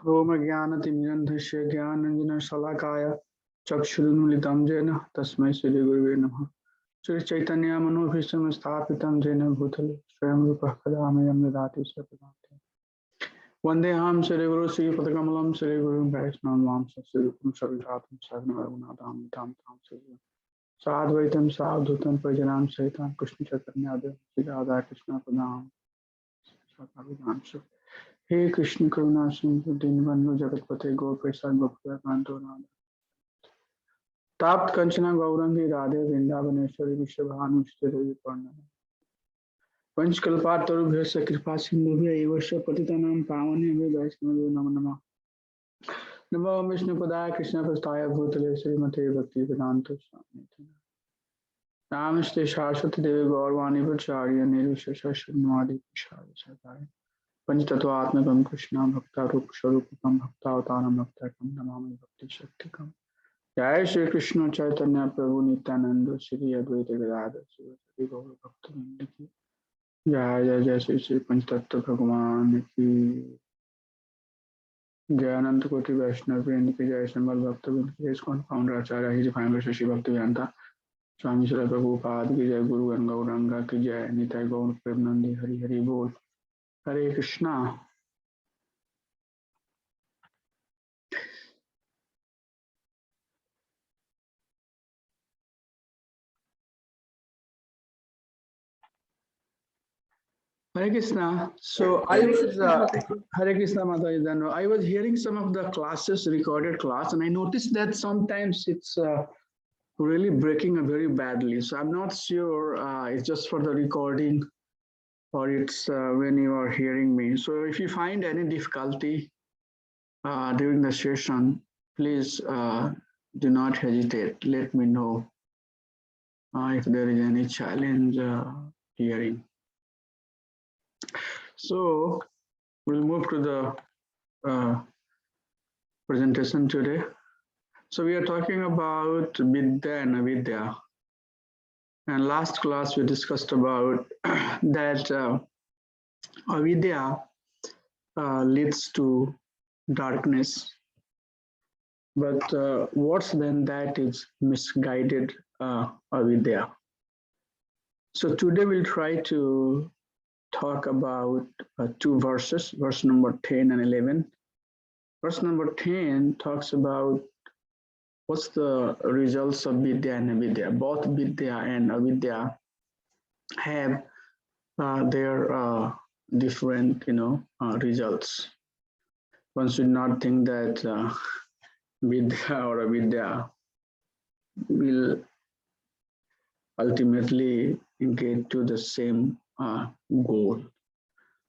Om Jnanatimirandhasya Jnananjana Salakaya Chakshurunmilitam Jena Tasmai Shri Gurave Namaha. Shri Chaitanya Manobhishtam Sthapitam Jena Bhutale Swayam Rupa Kadamayam Dadati Sapadante. Vandeham Shri Guru Sri Padakamalam Shri Guru Vaishnam Vamsa Shri Rupam Sarvjatam Sarnavadam Tam Tam Shri Sadvaitam Sadhutam Prajanam Saitam Krishna Chaitanya Shri Radha Krishna Padam Sadhavidam. He Krishna Karuna Sindhu Dinvannu Jagatpate Go Prasad Bhakta Kantorana Tapt Kanchana Gaurangi Radhe Vrindavaneshwari Vishabhanu Sthira Viparnana Panch Kalpataru Bhyasa Kripa Sindhu Bhya Evasya Patitanam Pavane Vaishnava Nama Namo Vishnu Padaya Krishna Prastaya Bhutale Srimate Bhakti Vedanta Swami Namaste Saraswati Devi Gaurvani Vacharya Nirvishesha Srimadi Pishari Sadhaya Panchtatvatmakam Krishna Bhakta Rup Swarupam Bhakta Avataram Bhaktakam Namami Bhakti Shaktikam Jai Shri Krishna Chaitanya Prabhu Nityananda Shri Advaita Gadadhar Shri Gaura Bhakta Vindaki Jai Jai Jai Shri Shri Panchtattva Bhagavan Ki Jai Ananta Koti Vaishnava Vrinda Ki Jai Sambal Bhakta Vindaki ISKCON Founder Acharya His Divine Grace Shri Bhakti Vedanta Swami Srila Prabhupada Ki Jai Guru and Gauranga Ki Jai Nitai Gaur Premanandi Hari Hari Bol Hare Krishna. Hare Krishna. So I was Hare Krishna Mataji. I was hearing some of the classes, recorded class, and I noticed that sometimes it's really breaking very badly. So I'm not sure it's just for the recording or it's when you are hearing me. So if you find any difficulty during the session, please do not hesitate. Let me know if there is any challenge hearing. So we'll move to the presentation today. So we are talking about Vidya and Avidya. And last class we discussed about that Avidya leads to darkness. But worse than that is misguided Avidya. So today we'll try to talk about two verses, verse number 10 and 11. Verse number 10 talks about what's the results of Vidya and Avidya. Both Vidya and Avidya have their different, results. One should not think that Vidya or Avidya will ultimately get to the same goal.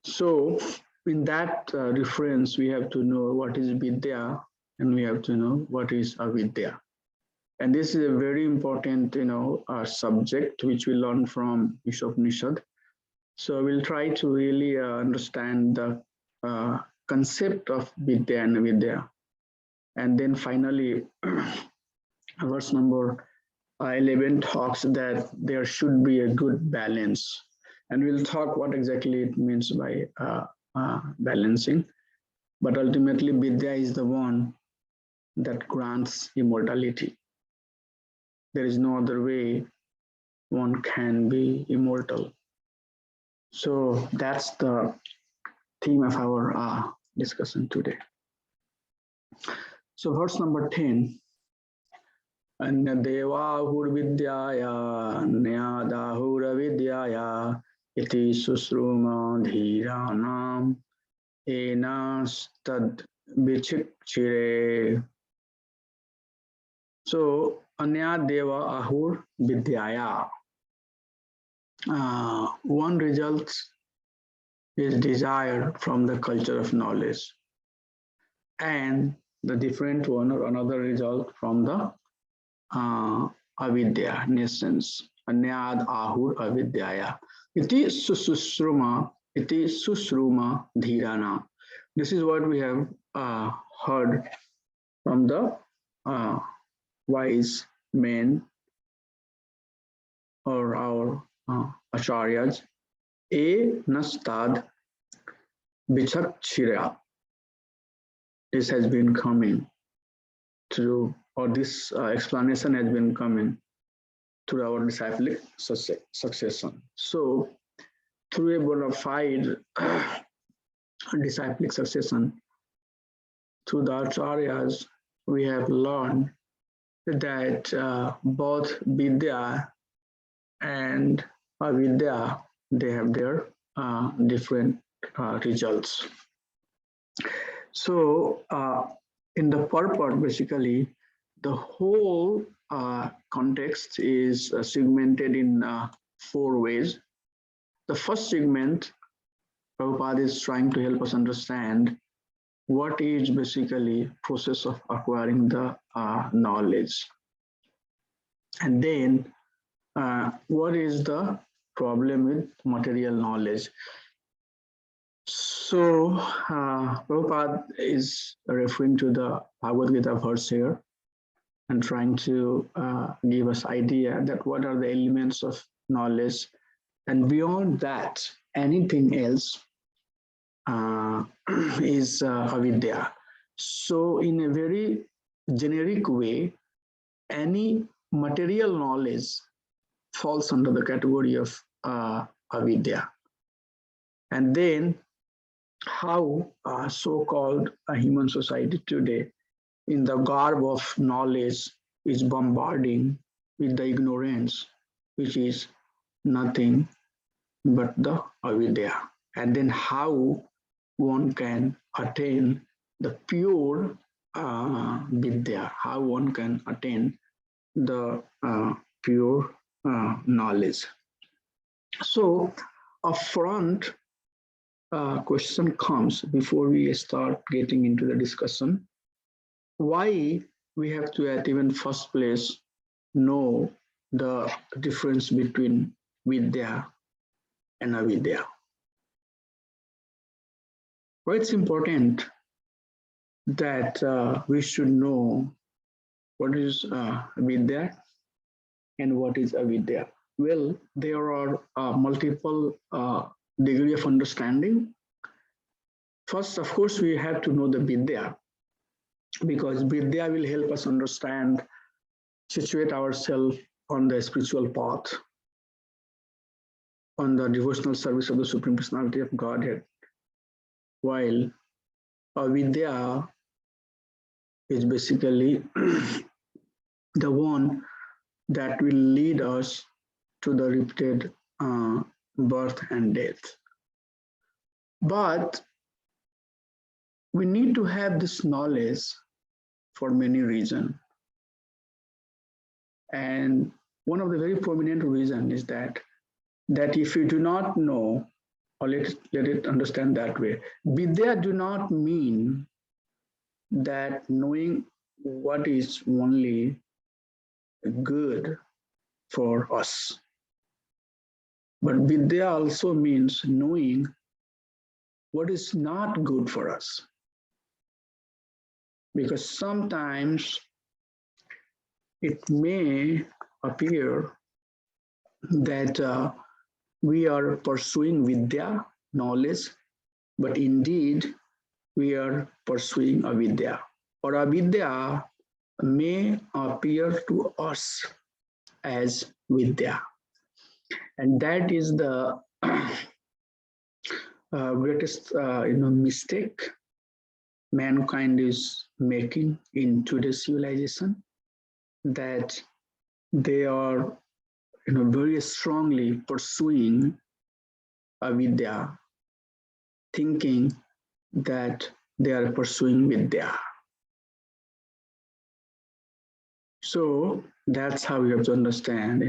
So in that reference, we have to know what is Vidya and we have to know what is Avidya. And this is a very important, subject which we learn from Isopanisad. So we'll try to really understand the concept of Vidya and Avidya. And then finally, verse number 11 talks that there should be a good balance. And we'll talk what exactly it means by balancing. But ultimately, Vidya is the one that grants immortality. There is no other way one can be immortal. So that's the theme of our discussion today. So verse number 10. Anya devahur vidyaya nyadahur vidyaya iti susruma dhiranam enastad vichikchire. So anya deva ahur vidyaya. One result is desire from the culture of knowledge, and the different one or another result from the avidya, nescience. Anyad ahur avidyaya. Iti susruma dhirana. This is what we have heard from the wise men or our acharyas. E nastad Bichakshira. This has been coming through, or this explanation has been coming through our disciplic succession. So, through a bona fide disciplic succession, through the acharyas, we have learned that both Vidya and Avidya, they have their different results. So, in the purport, basically, the whole context is segmented in 4 ways. The first segment, Prabhupada is trying to help us understand what is basically process of acquiring the knowledge. And then what is the problem with material knowledge? So Prabhupada is referring to the Bhagavad Gita verse here and trying to give us idea that what are the elements of knowledge, and beyond that, anything else is Avidya. So in a very generic way, any material knowledge falls under the category of Avidya. And then how so-called human society today, in the garb of knowledge, is bombarding with the ignorance, which is nothing but the Avidya. And then how one can attain the pure Vidya, how one can attain the pure knowledge. So a front question comes before we start getting into the discussion: why we have to at even first place know the difference between Vidya and Avidya? Why it's important that we should know what is Vidya and what is Avidya? Well, there are multiple degree of understanding. First, of course, we have to know the Vidya, because Vidya will help us understand, situate ourselves on the spiritual path, on the devotional service of the Supreme Personality of Godhead, while Avidya is basically the one that will lead us to the repeated birth and death. But we need to have this knowledge for many reasons. And one of the very prominent reasons is that if you do not know, or let it understand that way, Vidya do not mean that knowing what is only good for us. But Vidya also means knowing what is not good for us. Because sometimes it may appear that we are pursuing Vidya, knowledge, but indeed we are pursuing Avidya. Or Avidya may appear to us as Vidya. And that is the greatest mistake mankind is making in today's civilization, that they are very strongly pursuing Avidya, thinking that they are pursuing Vidya. So that's how we have to understand,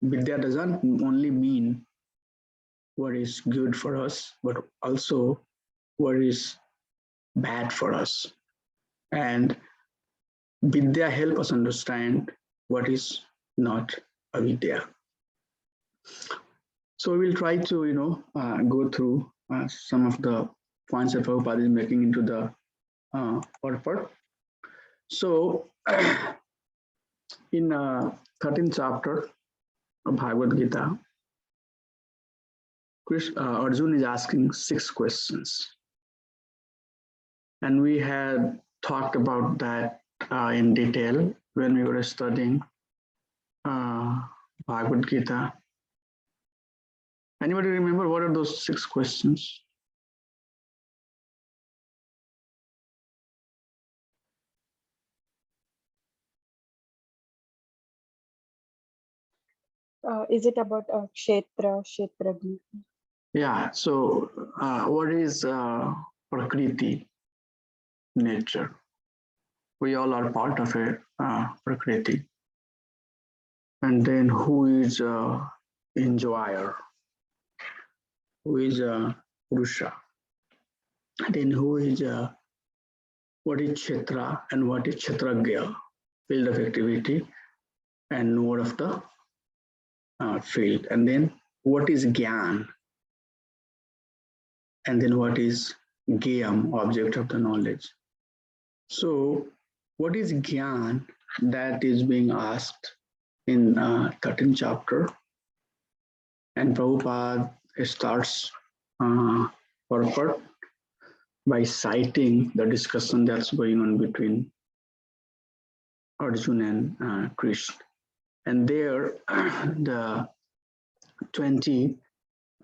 Vidya doesn't only mean what is good for us, but also what is bad for us. And Vidya help us understand what is not Avidya. So we'll try to, go through some of the points that Prabhupada is making into the purport. So in 13th chapter of Bhagavad Gita, Arjun is asking 6 questions. And we had talked about that in detail when we were studying Bhagavad Gita. Anybody remember what are those 6 questions? Is it about Kshetragni? Yeah, so what is Prakriti, nature? We all are part of a Prakriti. And then who is enjoyer? Who is Purusha? And then who is, what is Kshetra and what is Kshetragya? Field of activity and node of the field. And then what is Gyan? And then what is Gyam, object of the knowledge? So what is Gyan that is being asked in 13th chapter? And Prabhupada starts purport by citing the discussion that's going on between Arjun and Krishna. And there, the 20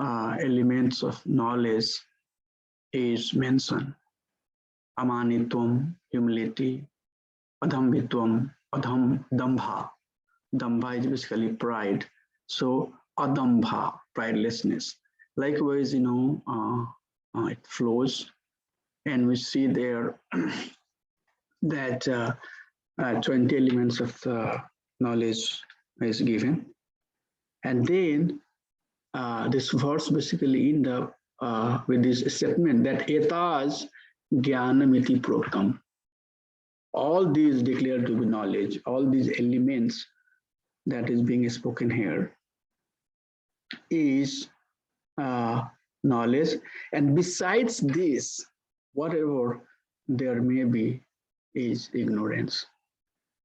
elements of knowledge is mentioned. Amanitvam, humility, adhambitvam, dambha. Dambha is basically pride. So adambha, pridelessness. Likewise, it flows. And we see there that 20 elements of knowledge is given. And then this verse basically end up with this statement that etas jnanamiti proktam. All these declared to be knowledge, all these elements that is being spoken here is knowledge. And besides this, whatever there may be is ignorance.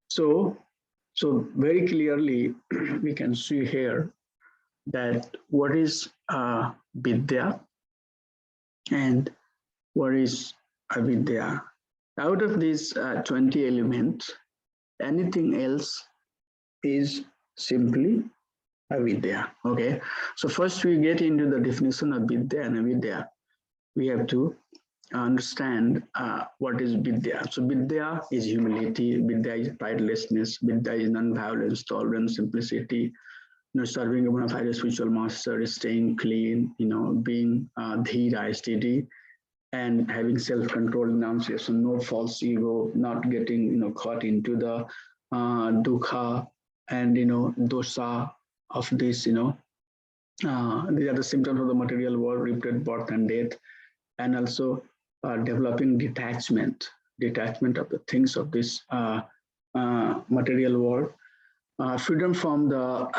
So very clearly we can see here that what is Vidya and what is Avidya. Out of these 20 elements, anything else is simply Avidya. Okay, so first we get into the definition of Vidya and Avidya. We have to understand what is Vidya. So Vidya is humility, Vidya is pridelessness, Vidya is non-violence, tolerance, simplicity, serving a bona fide spiritual master, staying clean, being dhira, steady, and having self-control, enunciation, no false ego, not getting caught into the dukkha and dosa of this. These are the symptoms of the material world: repeated birth and death, and also developing detachment of the things of this material world. Freedom from the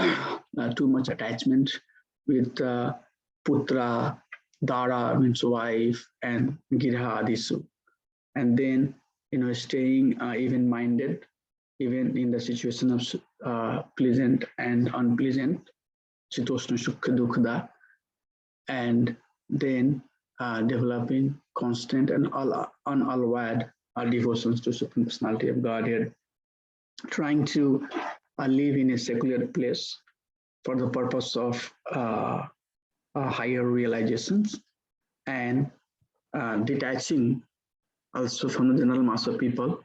too much attachment with putra, dara means wife, and girha adisu. And then staying even-minded, even in the situation of pleasant and unpleasant, chitosna sukha dukkha, and then developing constant and unalloyed devotions to Supreme Personality of Godhead, trying to live in a secular place for the purpose of higher realizations, and detaching also from the general mass of people,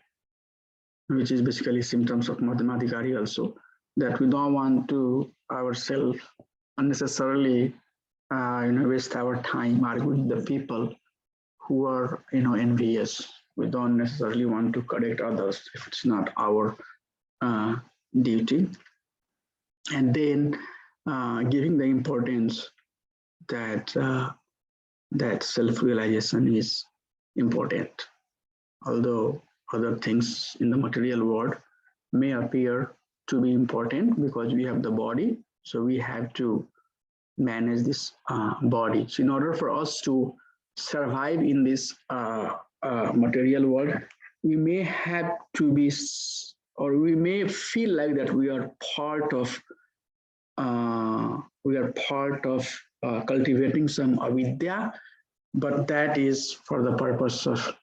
which is basically symptoms of Madhyamadhikari also, that we don't want to ourselves unnecessarily waste our time arguing with the people who are envious. We don't necessarily want to correct others if it's not our duty. And then giving the importance that that self-realization is important, although other things in the material world may appear to be important because we have the body, so we have to manage this body. So in order for us to survive in this material world, we may have to be, or we may feel like that we are part of cultivating some avidya, but that is for the purpose of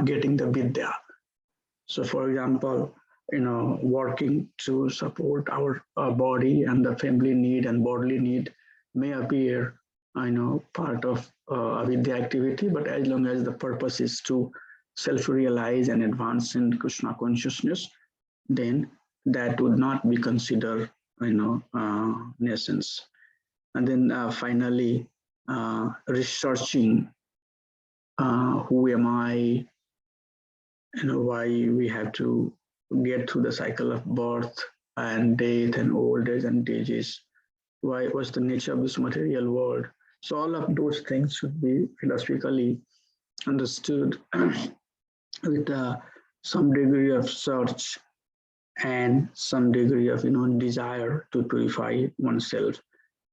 getting the vidya. So, for example, working to support our body and the family need and bodily need may appear, part of avidya activity, but as long as the purpose is to self-realize and advance in Krishna consciousness, then that would not be considered, nescience. And then finally, researching who am I, why we have to get through the cycle of birth and death and old age and disease, why was the nature of this material world. So all of those things should be philosophically understood with some degree of search and some degree of desire to purify oneself.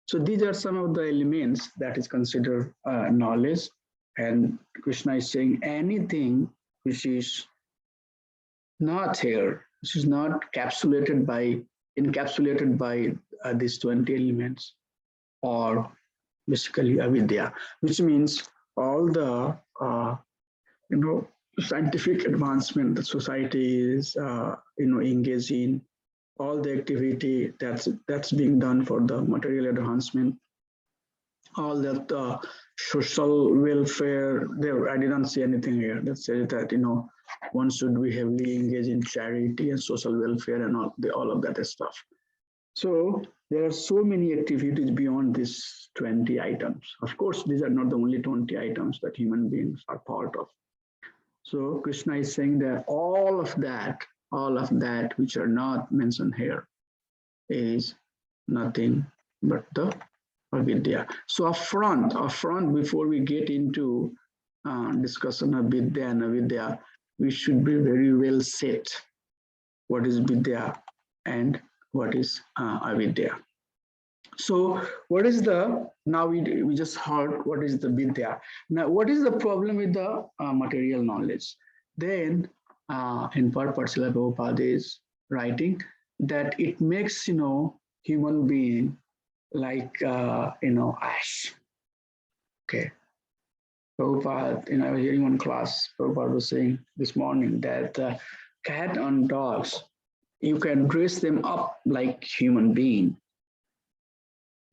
So these are some of the elements that is considered knowledge. And Krishna is saying anything which is not here, which is not encapsulated by these 20 elements, or basically avidya, which means all the scientific advancement that society is engaged in, all the activity that's being done for the material advancement, all that social welfare. There, I didn't see anything here that says that one should be heavily engaged in charity and social welfare and all of that stuff. So there are so many activities beyond these 20 items. Of course, these are not the only 20 items that human beings are part of. So Krishna is saying that all of that which are not mentioned here is nothing but the avidya. So upfront, before we get into discussion of vidya and avidya, we should be very well set what is vidya and what is avidya. So what is now we just heard what is the vidya. Now what is the problem with the material knowledge? Then in purport Srila Prabhupada is writing that it makes human being like ash. Okay. Prabhupada, I was hearing one class, Prabhupada was saying this morning that cat and dogs, you can dress them up like human being,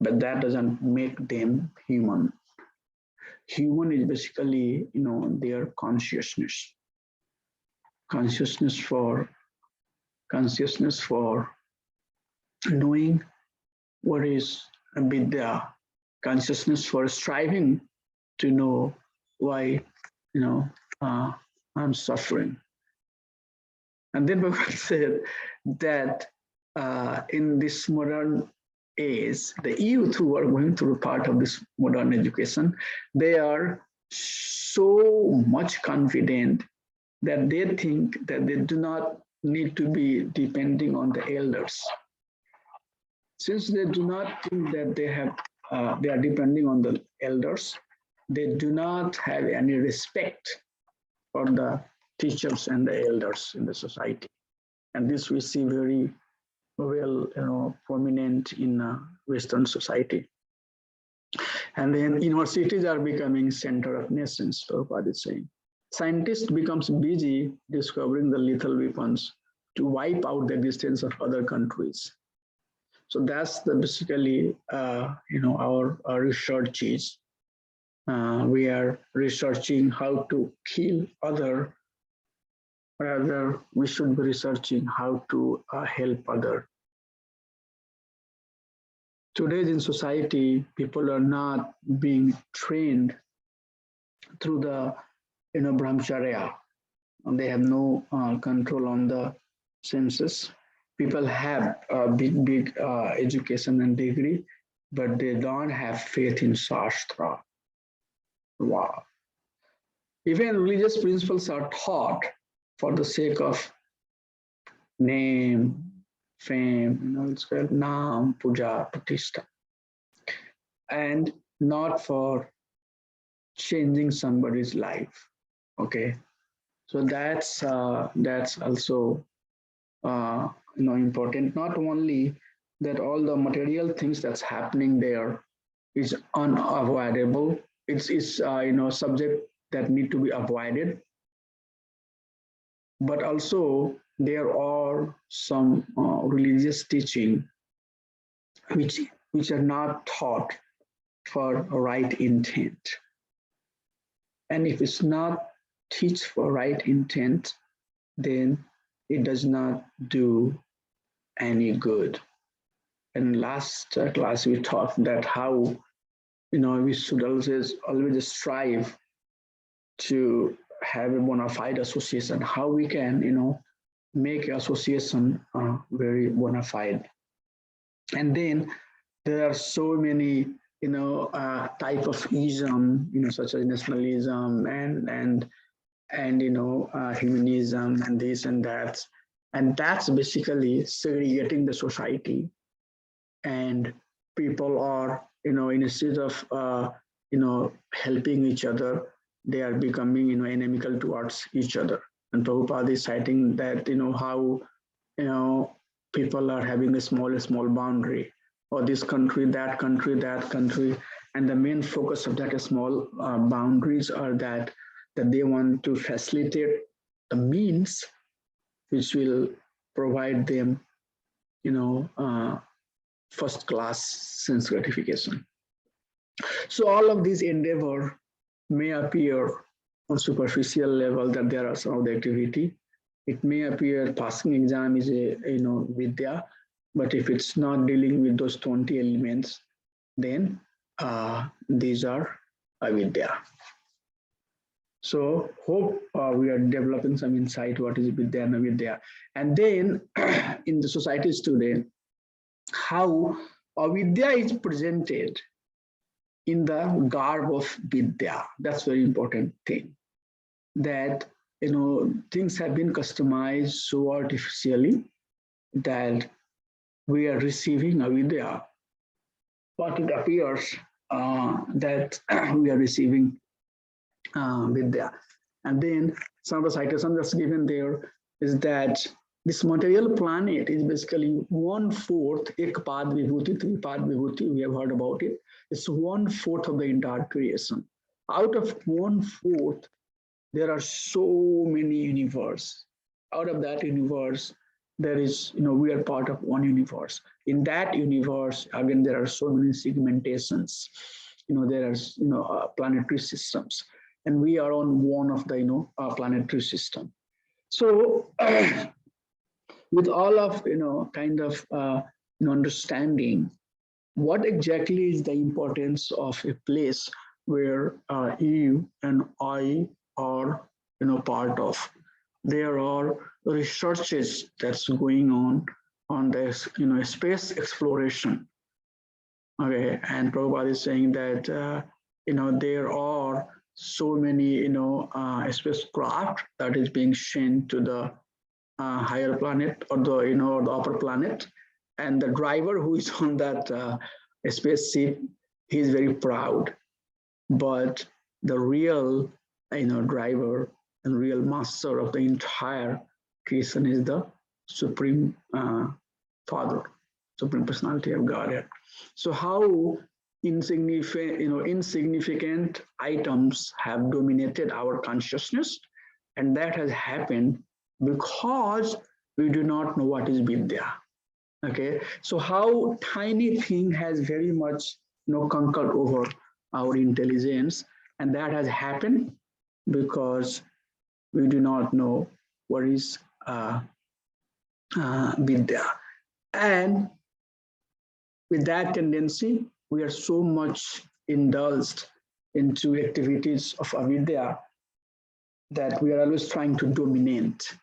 but that doesn't make them human. Human is basically, their consciousness. Consciousness for knowing what is Vidya, consciousness for striving to know why, I'm suffering. And then Bhagavad said that in this modern age, the youth who are going through part of this modern education, they are so much confident that they think that they do not need to be depending on the elders. Since they do not think that they are depending on the elders, they do not have any respect for the teachers and the elders in the society. And this we see very well, prominent in Western society. And then universities are becoming center of nations, Prabhupada is saying. Scientists becomes busy discovering the lethal weapons to wipe out the existence of other countries. So that's basically, our research is. We are researching how to kill other, rather we should be researching how to help other. Today in society, people are not being trained through the, brahmacharya. They have no control on the senses. People have a big education and degree, but they don't have faith in Sastri. Wow. Even religious principles are taught for the sake of name, fame, it's called Nam, Puja, Pratishtha, and not for changing somebody's life. Okay, so that's also important. Not only that all the material things that's happening there is unavoidable. It's subject that need to be avoided, but also there are some religious teaching which which are not taught for right intent. And if it's not teach for right intent, then it does not do any good. And last class we talked that how we should always strive to have a bona fide association. How we can make association very bona fide. And then there are so many type of ism, such as nationalism and humanism and this and that, and that's basically segregating the society. And people are instead of helping each other, they are becoming inimical towards each other. And Prabhupada is citing that how people are having a small boundary, or this country, that country, that country, and the main focus of that small boundaries are that they want to facilitate the means which will provide them first class sense gratification. So all of these endeavor may appear on superficial level that there are some of the activity. It may appear passing exam is a Vidya, but if it's not dealing with those 20 elements, then these are Avidya. So hope we are developing some insight what is Vidya and Avidya. And then in the societies today, how Avidya is presented in the garb of Vidya. That's very important thing. That things have been customized so artificially that we are receiving Avidya, but it appears that we are receiving Vidya. And then some of the citation that's given there is that this material planet is basically 1/4 Ekpad Vibhuti, Tripad Vibhuti, we have heard about it. It's 1/4 of the entire creation. Out of 1/4, there are so many universes. Out of that universe, there is, we are part of one universe. In that universe, again, there are so many segmentations. There are, planetary systems, and we are on one of the, planetary system. So, with all of, kind of, understanding what exactly is the importance of a place where you and I are, part of. There are researches that's going on this, space exploration. Okay, and Prabhupada is saying that, there are so many, spacecraft that is being sent to the higher planet or the, the upper planet. And the driver who is on that spaceship, he's very proud. But the real, driver and real master of the entire creation is the Supreme Father, Supreme Personality of Godhead. So how insignificant items have dominated our consciousness, and that has happened because we do not know what is Vidya. Okay, so how tiny thing has very much conquered over our intelligence, and that has happened because we do not know what is Vidya. And with that tendency, we are so much indulged into activities of avidya that we are always trying to dominate,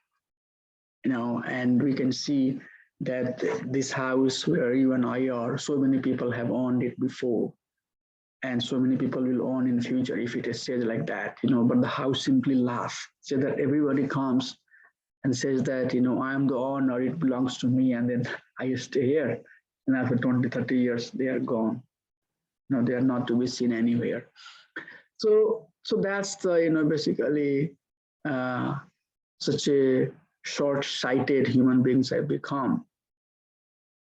and we can see that this house where you and I are, so many people have owned it before, and so many people will own in future if it stays like that, but the house simply laughs, so that everybody comes and says that, I am the owner, it belongs to me, and then I stay here. And after 20, 30 years, they are gone. They are not to be seen anywhere. So that's the, basically such a short-sighted human beings have become,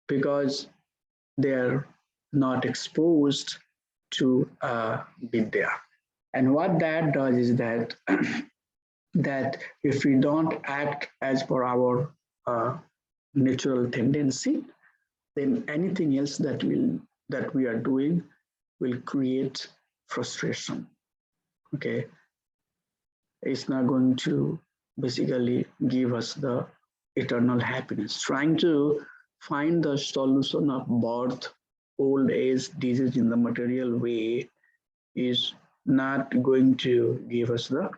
because they're not exposed to Vidya. And what that does is that that if we don't act as per our natural tendency, then anything else that we are doing will create frustration. Okay, it's not going to basically give us the eternal happiness. Trying to find the solution of birth, old age, disease in the material way is not going to give us the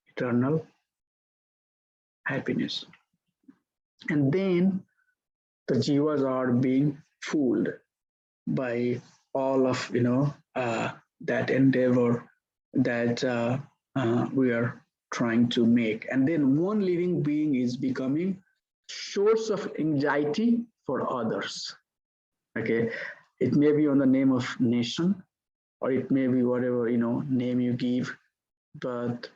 eternal happiness. And then the jivas are being fooled by all of that endeavor that we are trying to make. And then one living being is becoming source of anxiety for others. Okay, it may be on the name of nation, or it may be whatever name you give, but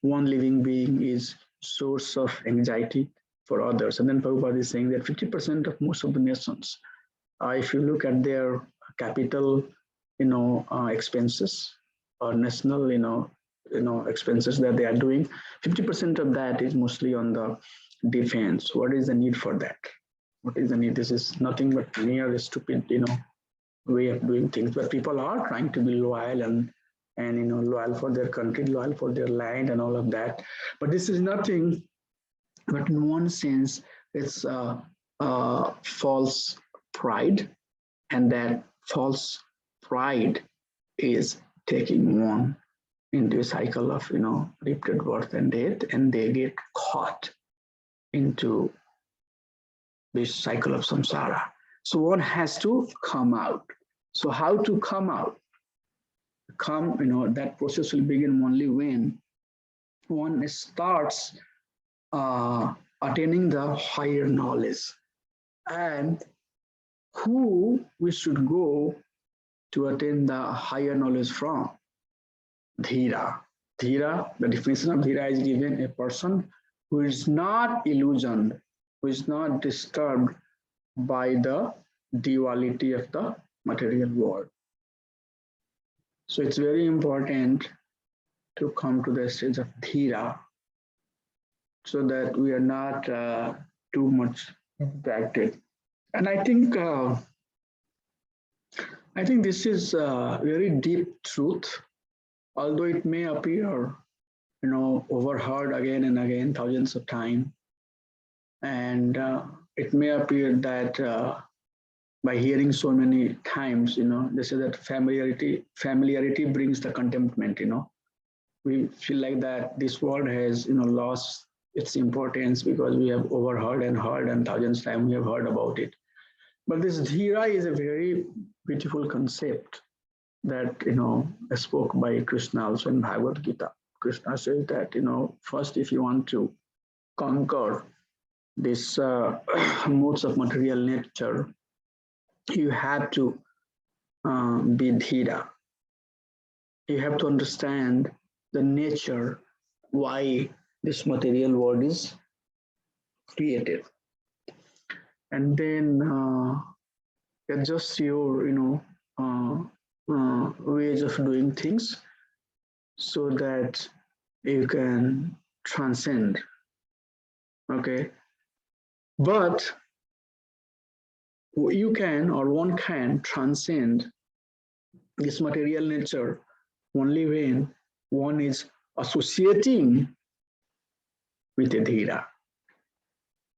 one living being is source of anxiety for others. And then Prabhupada is saying that 50% of most of the nations, if you look at their capital expenses or national expenses that they are doing, 50% of that is mostly on the defense. What is the need for that? What is the need? This is nothing but mere stupid way of doing things. But people are trying to be loyal and loyal for their country, loyal for their land and all of that. But this is nothing but in one sense it's false pride, and that false pride is taking one into a cycle of repeated birth and death, and they get caught into this cycle of samsara. So one has to come out. So how to come out? That process will begin only when one starts attaining the higher knowledge. And who we should go to attain the higher knowledge from? Dhira. Dhira, the definition of Dhira is given: a person who is not illusioned, who is not disturbed by the duality of the material world. So it's very important to come to the stage of Dhira so that we are not too much impacted. And I think this is a very deep truth, although it may appear, overheard again and again, thousands of times. And it may appear that by hearing so many times, they say that familiarity brings the contentment, We feel like that this world has, lost its importance because we have overheard and heard, and thousands of times we have heard about it. But this dhira is a very beautiful concept that, spoke by Krishna also in Bhagavad Gita. Krishna says that, first, if you want to conquer this modes of material nature, you have to be dhira. You have to understand the nature, why this material world is created. And then adjust your, ways of doing things so that you can transcend. Okay. But you can, or one can, transcend this material nature only when one is associating with a dhira.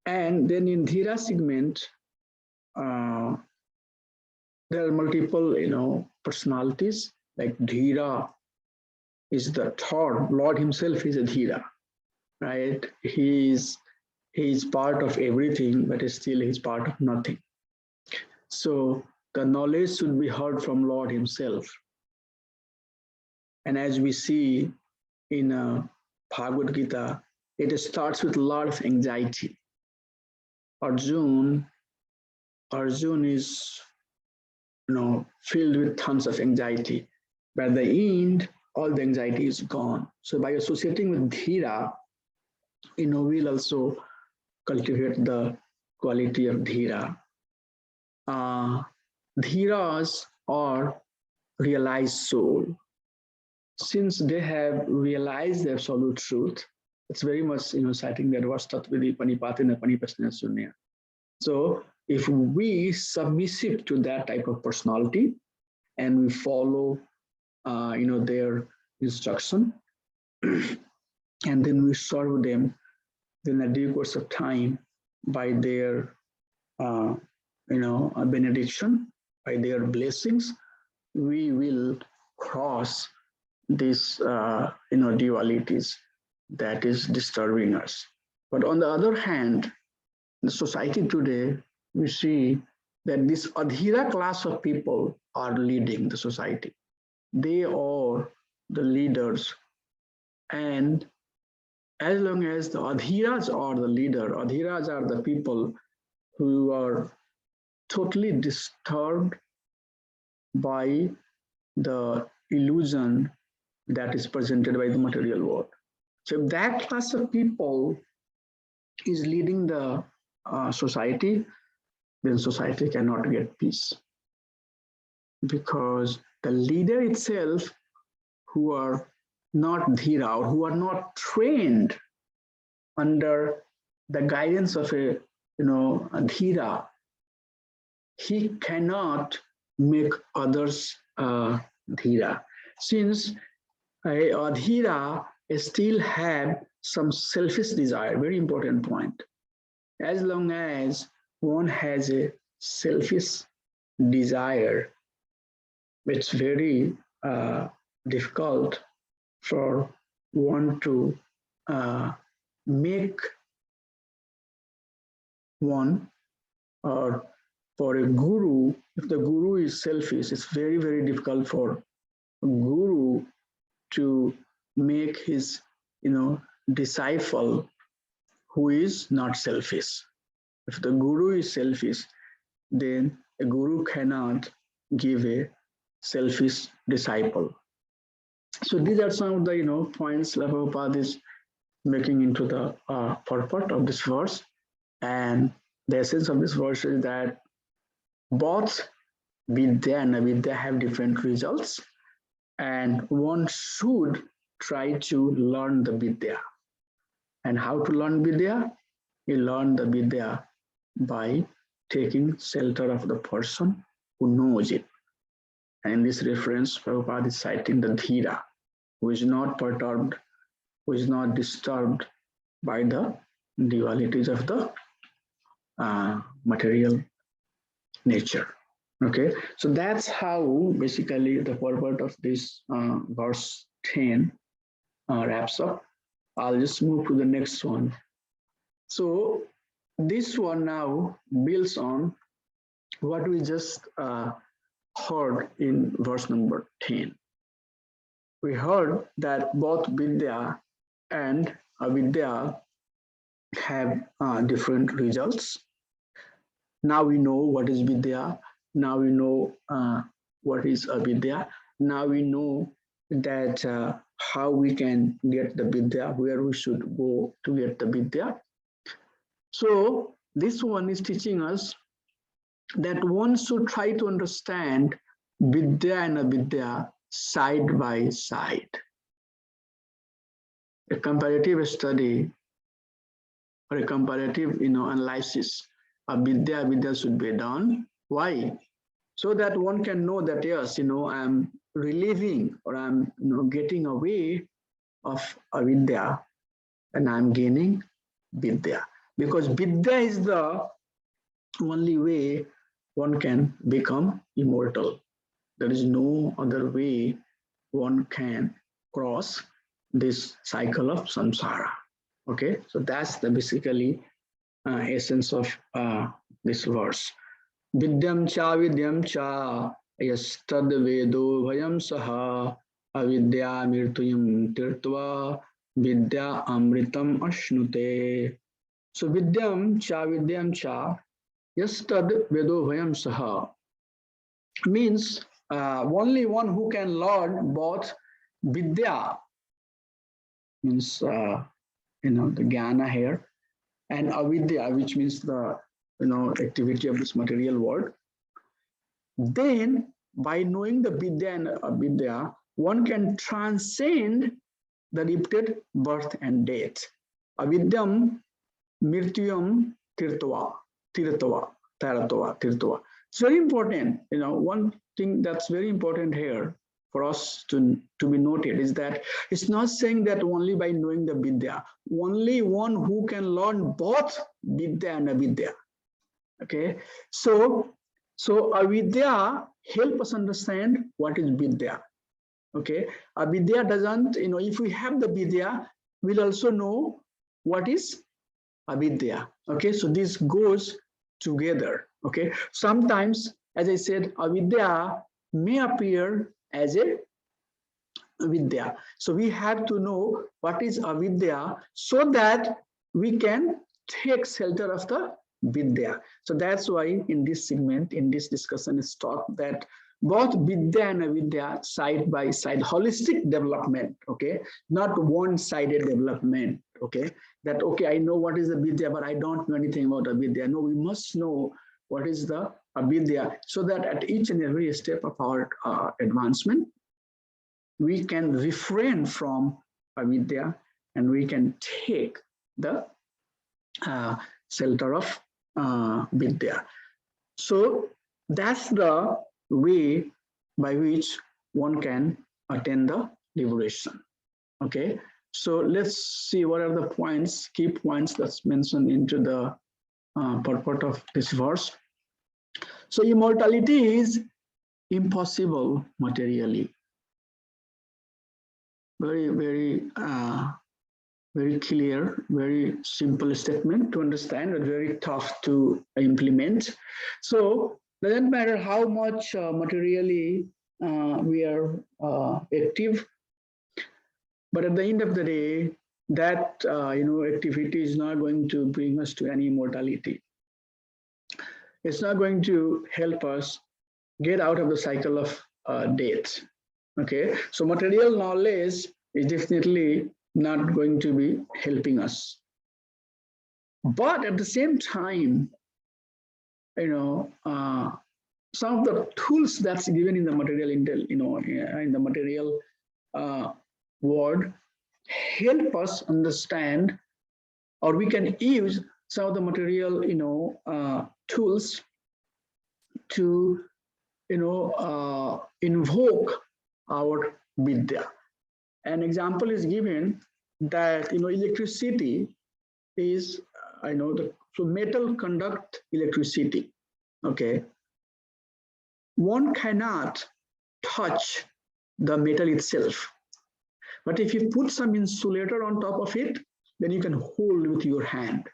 And then in dhira segment, there are multiple, personalities. Like dhira is the third. Lord himself is a dhira, right? He is part of everything, but still he's part of nothing. So the knowledge should be heard from Lord himself. And as we see in Bhagavad Gita, it starts with a lot of anxiety. Arjun is, filled with tons of anxiety. But at the end, all the anxiety is gone. So by associating with dhira, we'll also cultivate the quality of dhira. Dhiras are realized soul. Since they have realized the absolute truth, it's very much citing that was tatvidi panipatina panipasna sunya. So if we submissive to that type of personality and we follow their instruction and then we serve them, then at due course of time by their benediction, by their blessings, we will cross these dualities that is disturbing us. But on the other hand, the society today, we see that this adhira class of people are leading the society. They are the leaders. And as long as the adhiras are the leader, adhiras are the people who are totally disturbed by the illusion that is presented by the material world. So if that class of people is leading the society, then society cannot get peace. Because the leader itself, who are not dhira, or who are not trained under the guidance of a dhira, he cannot make others dhira. Since a adhira still have some selfish desire, very important point. As long as one has a selfish desire, it's very difficult for one to make one, or for a guru, if the guru is selfish, it's very, very difficult for a guru to make his disciple who is not selfish. If the guru is selfish, then a guru cannot give a selfish disciple. So these are some of the points Prabhupada is making into the purport of this verse. And the essence of this verse is that both Vidya and Avidya have different results, and one should try to learn the Vidya. And how to learn Vidya? You learn the Vidya by taking shelter of the person who knows it. And in this reference, Prabhupada is citing the Dhira, who is not perturbed, who is not disturbed by the dualities of the material nature. Okay, so that's how basically the purport of this verse 10 wraps up. I'll just move to the next one. So this one now builds on what we just heard in verse number 10. We heard that both Vidya and Avidya have different results. Now we know what is Vidya. Now we know what is Avidya. Now we know that how we can get the Vidya, where we should go to get the Vidya. So this one is teaching us that one should try to understand Vidya and Avidya side by side. A comparative study or a comparative analysis of Vidya Avidya should be done. Why? So that one can know that yes, I'm relieving or I'm getting away of Avidya and I'm gaining Vidya. Because Vidya is the only way one can become immortal. There is no other way one can cross this cycle of samsara. Okay, so that's the basically essence of this verse. Vidyam cha yastad vedo bhayam saha avidya mirtuyam tirtva vidya amritam ashnute. So vidyam cha yastad vedo bhayam saha means only one who can learn both vidya, means the jnana here, and avidya, which means the activity of this material world. Then by knowing the Vidya and Avidya, one can transcend the repeated birth and death. Avidyam mirtyam tirtva, tirtva, taratva, tirtva. It's very important. One thing that's very important here for us to be noted is that it's not saying that only by knowing the Vidya, only one who can learn both Vidya and Avidya. Okay, so Avidya help us understand what is Vidya. Okay, Avidya doesn't, if we have the Vidya, we'll also know what is Avidya. Okay, so this goes together. Okay, sometimes, as I said, Avidya may appear as a Vidya. So we have to know what is Avidya so that we can take shelter of the Vidya. So that's why in this segment, in this discussion, is taught that both Vidya and Avidya side by side, holistic development, okay, not one-sided development, okay, that, okay, I know what is the Vidya, but I don't know anything about Avidya. No, we must know what is the Avidya so that at each and every step of our advancement, we can refrain from Avidya and we can take the shelter of Vidya. So that's the way by which one can attain the liberation. Okay, so let's see what are the points, key points that's mentioned into the purport of this verse. So immortality is impossible materially. Very, very clear, very simple statement to understand, but very tough to implement. So doesn't matter how much materially we are active, but at the end of the day, that activity is not going to bring us to any immortality. It's not going to help us get out of the cycle of death. Okay, so material knowledge is definitely not going to be helping us. But at the same time, some of the tools that's given in the material in the material world help us understand, or we can use some of the material tools to invoke our Vidya. An example is given that electricity is, so metal conduct electricity. Okay, one cannot touch the metal itself, but if you put some insulator on top of it, then you can hold with your hand.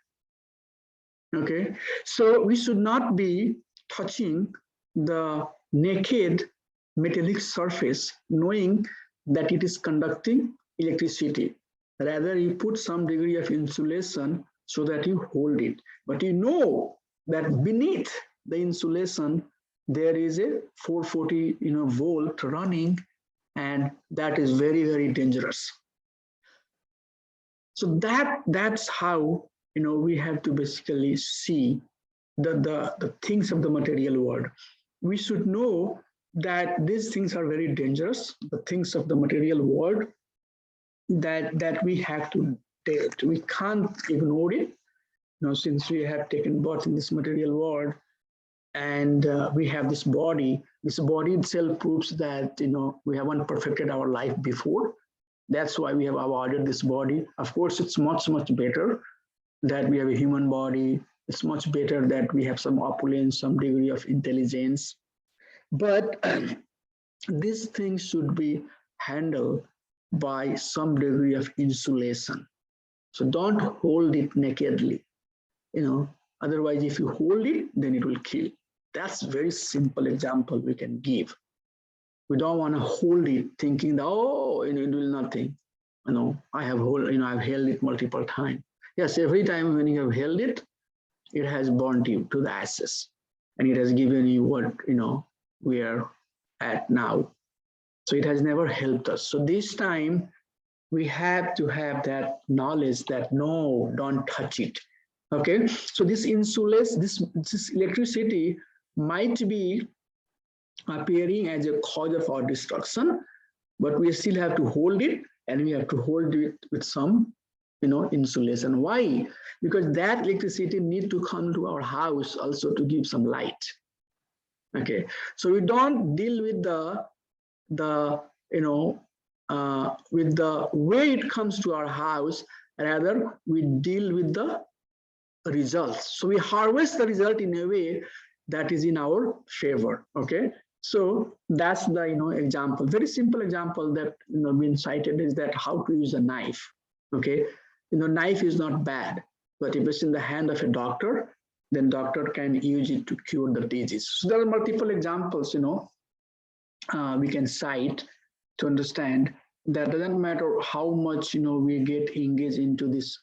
Okay, so we should not be touching the naked metallic surface knowing that it is conducting electricity. Rather, you put some degree of insulation so that you hold it. But you know that beneath the insulation, there is a 440 volt running, and that is very, very dangerous. So that's how we have to basically see the things of the material world. We should know that these things are very dangerous, the things of the material world that we have to deal with. We can't ignore it, since we have taken birth in this material world, and we have this body. This body itself proves that we haven't perfected our life before. That's why we have avoided this body. Of course, it's much better that we have a human body. It's much better that we have some opulence, some degree of intelligence. But these things should be handled by some degree of insulation. So don't hold it nakedly. Otherwise, if you hold it, then it will kill. That's a very simple example we can give. We don't want to hold it thinking that, oh, it will nothing. I have I've held it multiple times. Yes, every time when you have held it, it has burnt you to the ashes, and it has given you what we are at now. So it has never helped us. So this time we have to have that knowledge that no, don't touch it. Okay, so this insulation, this electricity might be appearing as a cause of our destruction, but we still have to hold it, and we have to hold it with some, insulation. Why? Because that electricity need to come to our house also to give some light. Okay, so we don't deal with the with the way it comes to our house, rather we deal with the results. So we harvest the result in a way that is in our favor. Okay, so that's the example, very simple example that been cited, is that how to use a knife. Okay, knife is not bad, but if it's in the hand of a doctor, then doctor can use it to cure the disease. So there are multiple examples we can cite to understand that doesn't matter how much we get engaged into this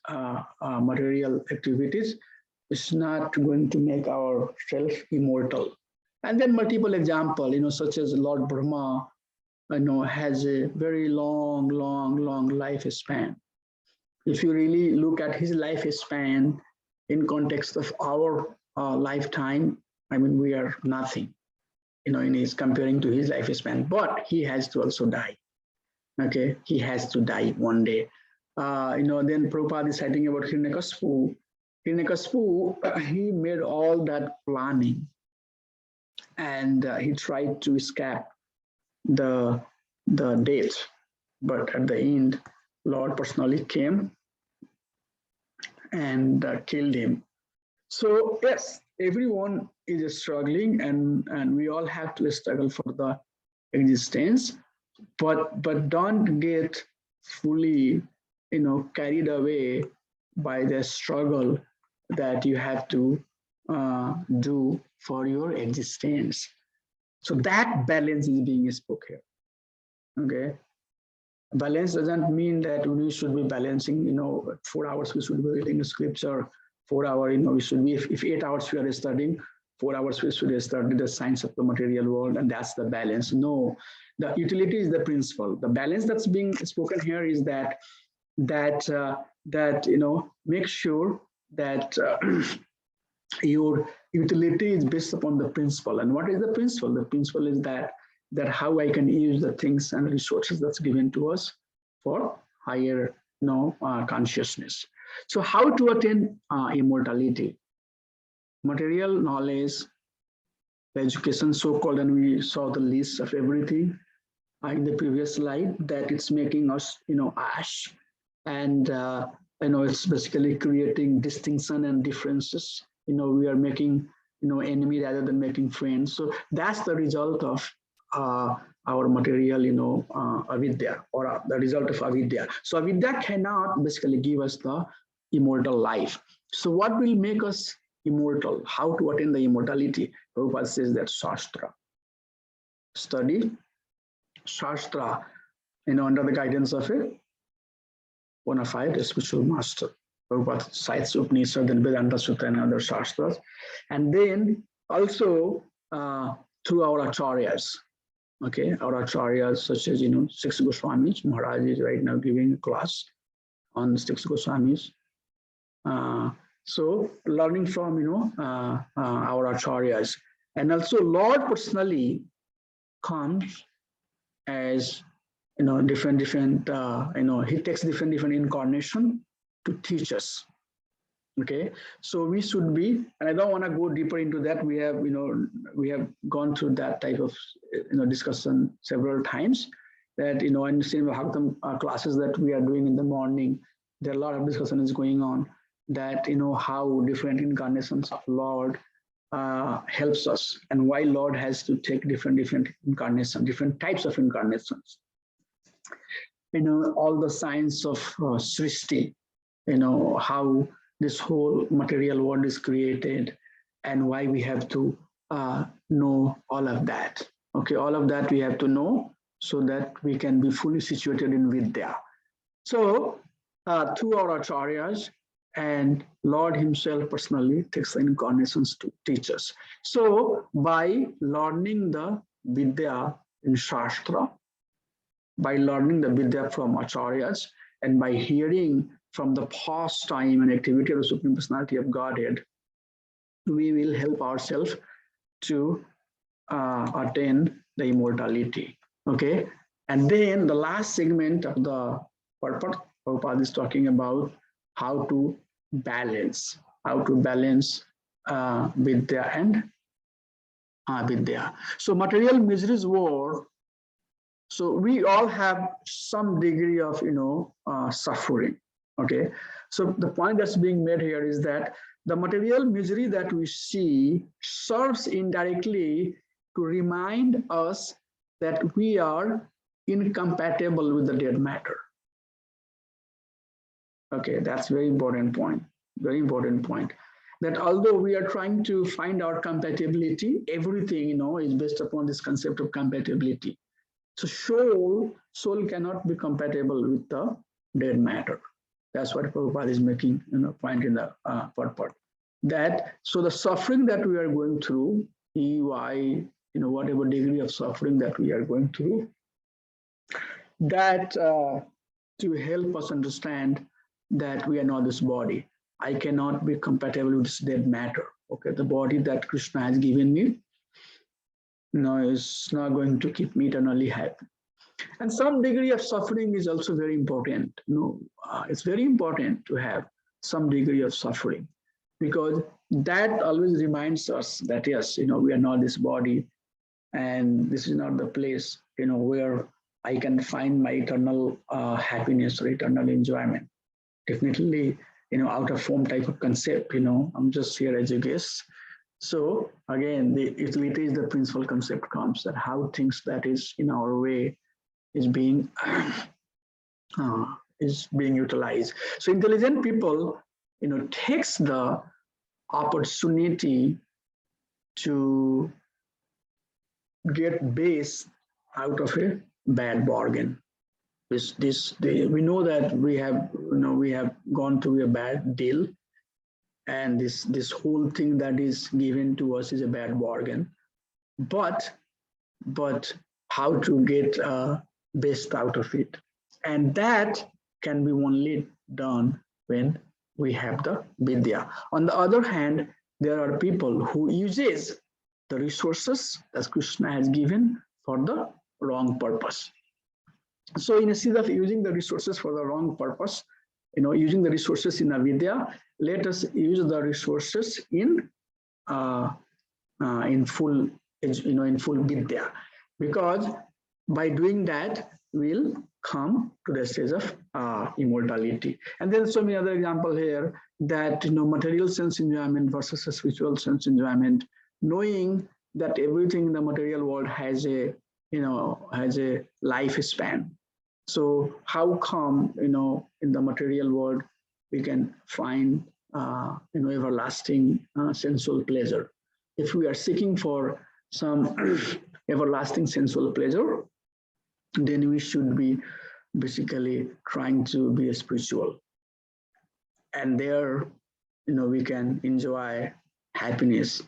material activities, it's not going to make ourselves immortal. And then multiple example, such as Lord Brahma, has a very long lifespan. If you really look at his lifespan in context of our lifetime, I mean, we are nothing, in his comparing to his lifespan, but he has to also die. Okay, he has to die one day. Then Prabhupada is citing about Hiranyakashipu. Hiranyakashipu, he made all that planning, and he tried to escape the death, but at the end, Lord personally came and killed him. So yes, everyone is struggling, and we all have to struggle for the existence, but don't get fully carried away by the struggle that you have to do for your existence. So that balance is being spoken here. Okay, balance doesn't mean that we should be balancing 4 hours we should be reading scripture, 4 hours we should be, if 8 hours we are studying, 4 hours we should study the science of the material world, and that's the balance. No, the utility is the principle. The balance that's being spoken here is that make sure that your utility is based upon the principle. And what is the principle? The principle is that how I can use the things and resources that's given to us for higher consciousness. So how to attain immortality? Material knowledge, education, so-called, and we saw the list of everything in the previous slide, that it's making us ash, and it's basically creating distinction and differences. We are making enemy rather than making friends. So that's the result of our material avidya, or the result of avidya. So avidya cannot basically give us the immortal life. So what will make us immortal? How to attain the immortality? Prabhupada says that Sastra. Study Shastra, under the guidance of a bona fide spiritual master. Prabhupada cites Upanishad and Vedanta Sutra and other Shastras. And then also through our acharyas. Okay, our acharyas such as, 6 Goswamis. Maharaj is right now giving a class on 6 Goswamis. So learning from, our acharyas. And also Lord personally comes as different he takes different incarnation to teach us. Okay, so we should be, and I don't want to go deeper into that. We have gone through that type of discussion several times, that in the Srimad Bhagavatam classes that we are doing in the morning, there are a lot of discussion is going on, that how different incarnations of Lord helps us, and why Lord has to take different incarnations, different types of incarnations. All the science of Sastri, how this whole material world is created, and why we have to know all of that. Okay, all of that we have to know, so that we can be fully situated in Vidya. So through our acharyas, and Lord himself personally takes the incarnations to teach us. So by learning the Vidya in Shastra, by learning the Vidya from acharyas, and by hearing from the past time and activity of the Supreme Personality of Godhead, we will help ourselves to attain the immortality. Okay, and then the last segment of the purport, Prabhupada is talking about how to balance, Vidya and Avidya. So material miseries war. So we all have some degree of suffering. Okay, so the point that's being made here is that the material misery that we see serves indirectly to remind us that we are incompatible with the dead matter. Okay, that's very important point. Very important point. That although we are trying to find our compatibility, everything is based upon this concept of compatibility. So soul cannot be compatible with the dead matter. That's what Prabhupada is making point in the purport. That so the suffering that we are going through, EY, whatever degree of suffering that we are going through, that to help us understand that we are not this body. I cannot be compatible with this dead matter. Okay, the body that Krishna has given me, is not going to keep me eternally happy. And some degree of suffering is also very important. It's very important to have some degree of suffering, because that always reminds us that yes, we are not this body, and this is not the place, where I can find my eternal happiness or eternal enjoyment. Definitely, out of form type of concept. I'm just here as a guest. So again, the utility is the principal concept comes, that how things that is in our way is being utilized. So intelligent people, takes the opportunity to get base out of a bad bargain. We know that we have gone through a bad deal, and this whole thing that is given to us is a bad bargain. But how to get best out of it, and that can be only done when we have the Vidya. On the other hand, there are people who uses the resources that Krishna has given for the wrong purpose. So instead of using the resources for the wrong purpose, using the resources in Avidya, let us use the resources in full, in full Vidya, because by doing that, we'll come to the stage of immortality. And then so many other example here that material sense enjoyment versus a spiritual sense enjoyment, knowing that everything in the material world has a lifespan. So how come in the material world we can find everlasting sensual pleasure? If we are seeking for some everlasting sensual pleasure, then we should be basically trying to be a spiritual, and there we can enjoy happiness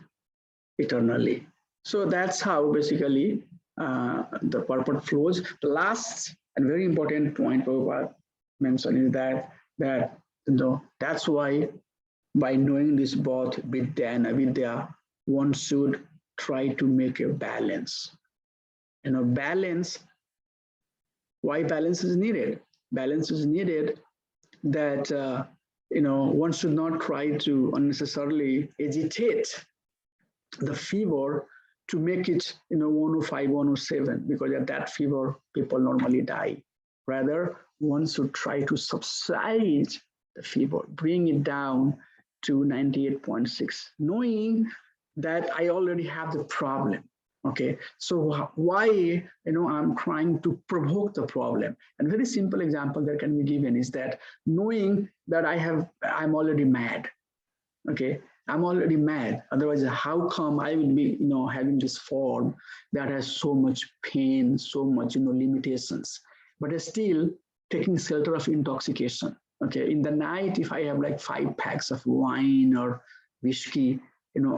eternally. So that's how basically the purport flows. The last and very important point Prabhupada mentioned is that that's why by knowing this both Vidya and Avidya, one should try to make a balance. Balance. Why balance is needed? Balance is needed that one should not try to unnecessarily agitate the fever to make it 105, 107, because at that fever people normally die. Rather, one should try to subside the fever, bring it down to 98.6, knowing that I already have the problem. Okay, so why I'm trying to provoke the problem? And very simple example that can be given is that knowing that I'm already mad. Okay, I'm already mad. Otherwise, how come I will be having this form that has so much pain, so much limitations, but still taking shelter of intoxication. Okay, in the night, if I have like 5 packs of wine or whiskey,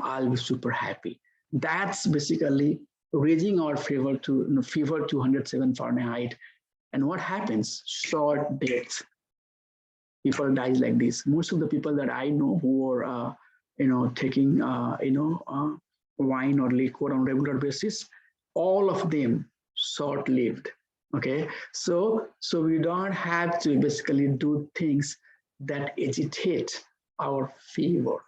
I'll be super happy. That's basically raising our fever to fever 207 Fahrenheit. And what happens? Short death. People dies like this. Most of the people that I know who are taking wine or liquor on a regular basis, all of them short-lived. Okay, so we don't have to basically do things that agitate our fever.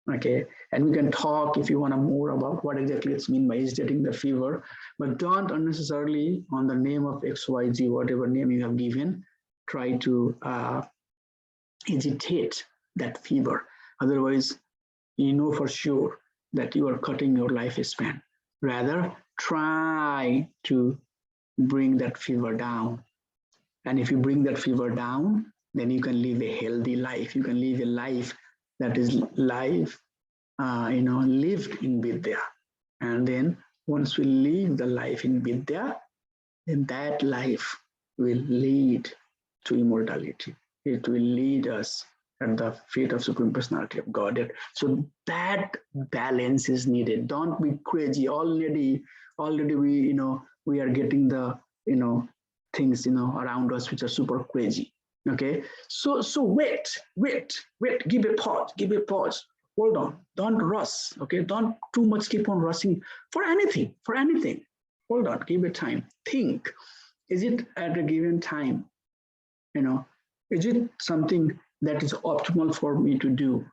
Okay, and we can talk if you want to more about what exactly it's mean by agitating the fever, but don't unnecessarily on the name of XYZ, whatever name you have given, try to agitate that fever. Otherwise, you know for sure that you are cutting your lifespan. Rather, try to bring that fever down. And if you bring that fever down, then you can live a healthy life. You can live a life that is lived in Vidya. And then once we live the life in Vidya, then that life will lead to immortality. It will lead us at the feet of Supreme Personality of Godhead. So that balance is needed. Don't be crazy. Already we are getting the things around us which are super crazy. Okay, so wait, give a pause, hold on, don't rush. Okay, don't too much keep on rushing for anything. Hold on, give it time, think. Is it at a given time, is it something that is optimal for me to do?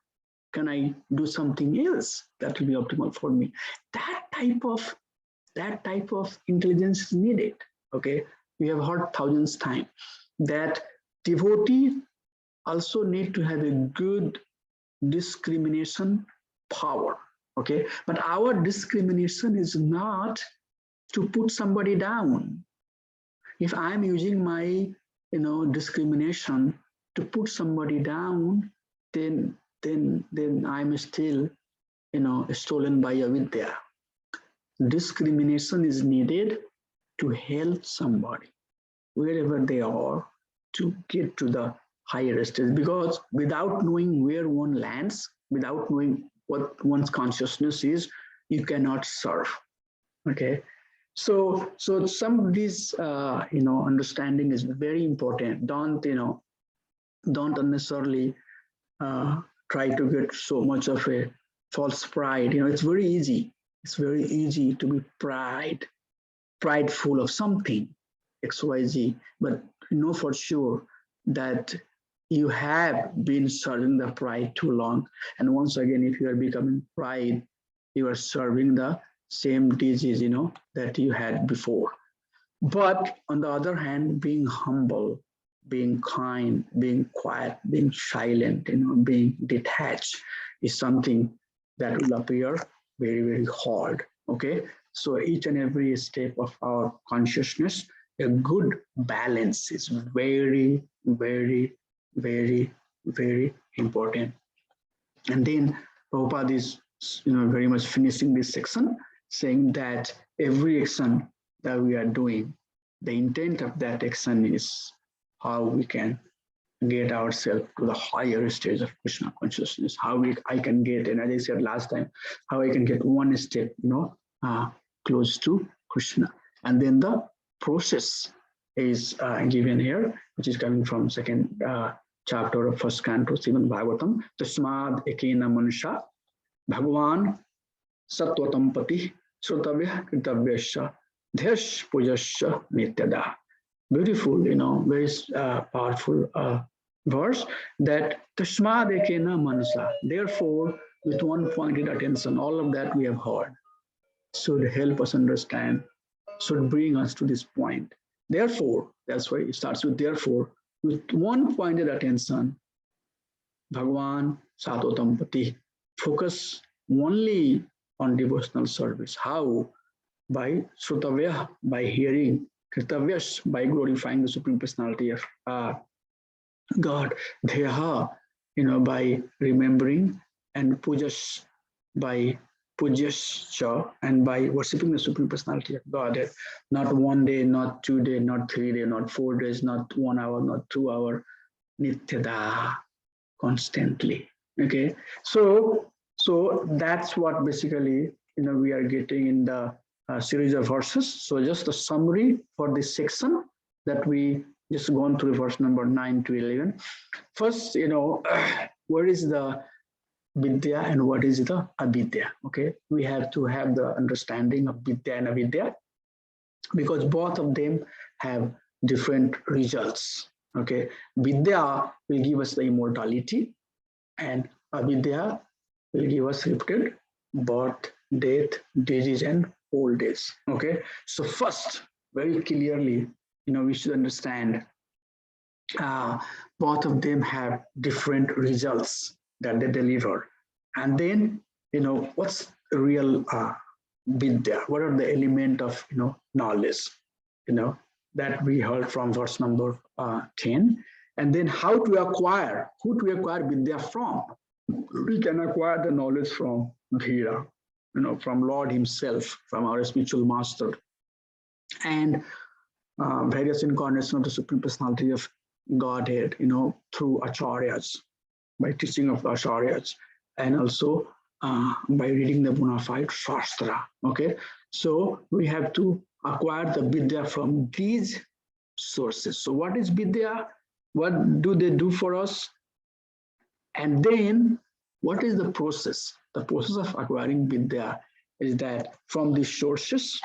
Can I do something else that will be optimal for me? That type of intelligence is needed. Okay, we have heard thousands times that devotee also need to have a good discrimination power. Okay, but our discrimination is not to put somebody down. If I'm using my discrimination to put somebody down, then I'm still stolen by Avidya. Discrimination is needed to help somebody wherever they are to get to the higher stage, because without knowing where one lands, without knowing what one's consciousness is, you cannot serve. Okay, so some of these understanding is very important. Don't unnecessarily try to get so much of a false pride. It's very easy to be prideful of something XYZ, but know for sure that you have been serving the pride too long. And once again, if you are becoming pride, you are serving the same disease that you had before. But on the other hand, being humble, being kind, being quiet, being silent, being detached is something that will appear very, very hard. Okay, so each and every step of our consciousness, a good balance is very, very, very, very important. And then Prabhupada is very much finishing this section, saying that every action that we are doing, the intent of that action is how we can get ourselves to the higher stage of Krishna consciousness, I can get, and as I said last time, how I can get one step close to Krishna. And then the process is given here, which is coming from second chapter of first canto, Srimad Bhagavatam. Tasmad ekena manusha Bhagavan Satvatam Pati Srutavya Kritavyasya Dhesh Pujasya Nityada. Beautiful, very powerful verse, that Tasmad ekena manasa. Therefore, with one pointed attention, all of that we have heard should help us understand, should bring us to this point. Therefore, that's why it starts with therefore, with one pointed attention, Bhagavan Satvatam Pati. Focus only on devotional service. How? By Srutavya, by hearing, Kritavyas, by glorifying the Supreme Personality of God, Dheha, by remembering, and Pujas, by Pujassha, and by worshipping the Supreme Personality of God. Not 1 day, not 2 days, not 3 days, not 4 days, not 1 hour, not 2 hours, Nityada, constantly. Okay, so that's what basically we are getting in the series of verses. So just a summary for this section that we just gone through verse number 9 to 11. First, where is the Vidya and what is the Avidya. Okay, we have to have the understanding of Vidya and Avidya because both of them have different results. Okay, Vidya will give us the immortality, and Avidya will give us repeated birth, death, disease, and old age. Okay, so first, very clearly, we should understand uh, both of them have different results that they deliver. And then, what's real Vidya? What are the element of, knowledge, that we heard from verse number 10. And then how to acquire, who to acquire Vidya from? We can acquire the knowledge from Hare, from Lord himself, from our spiritual master. And various incarnations of the Supreme Personality of Godhead, through acharyas, by teaching of the acharyas, and also by reading the bona fide Shastra. Okay, so we have to acquire the Vidya from these sources. So what is Vidya? What do they do for us? And then what is the process? The process of acquiring Vidya is that from these sources,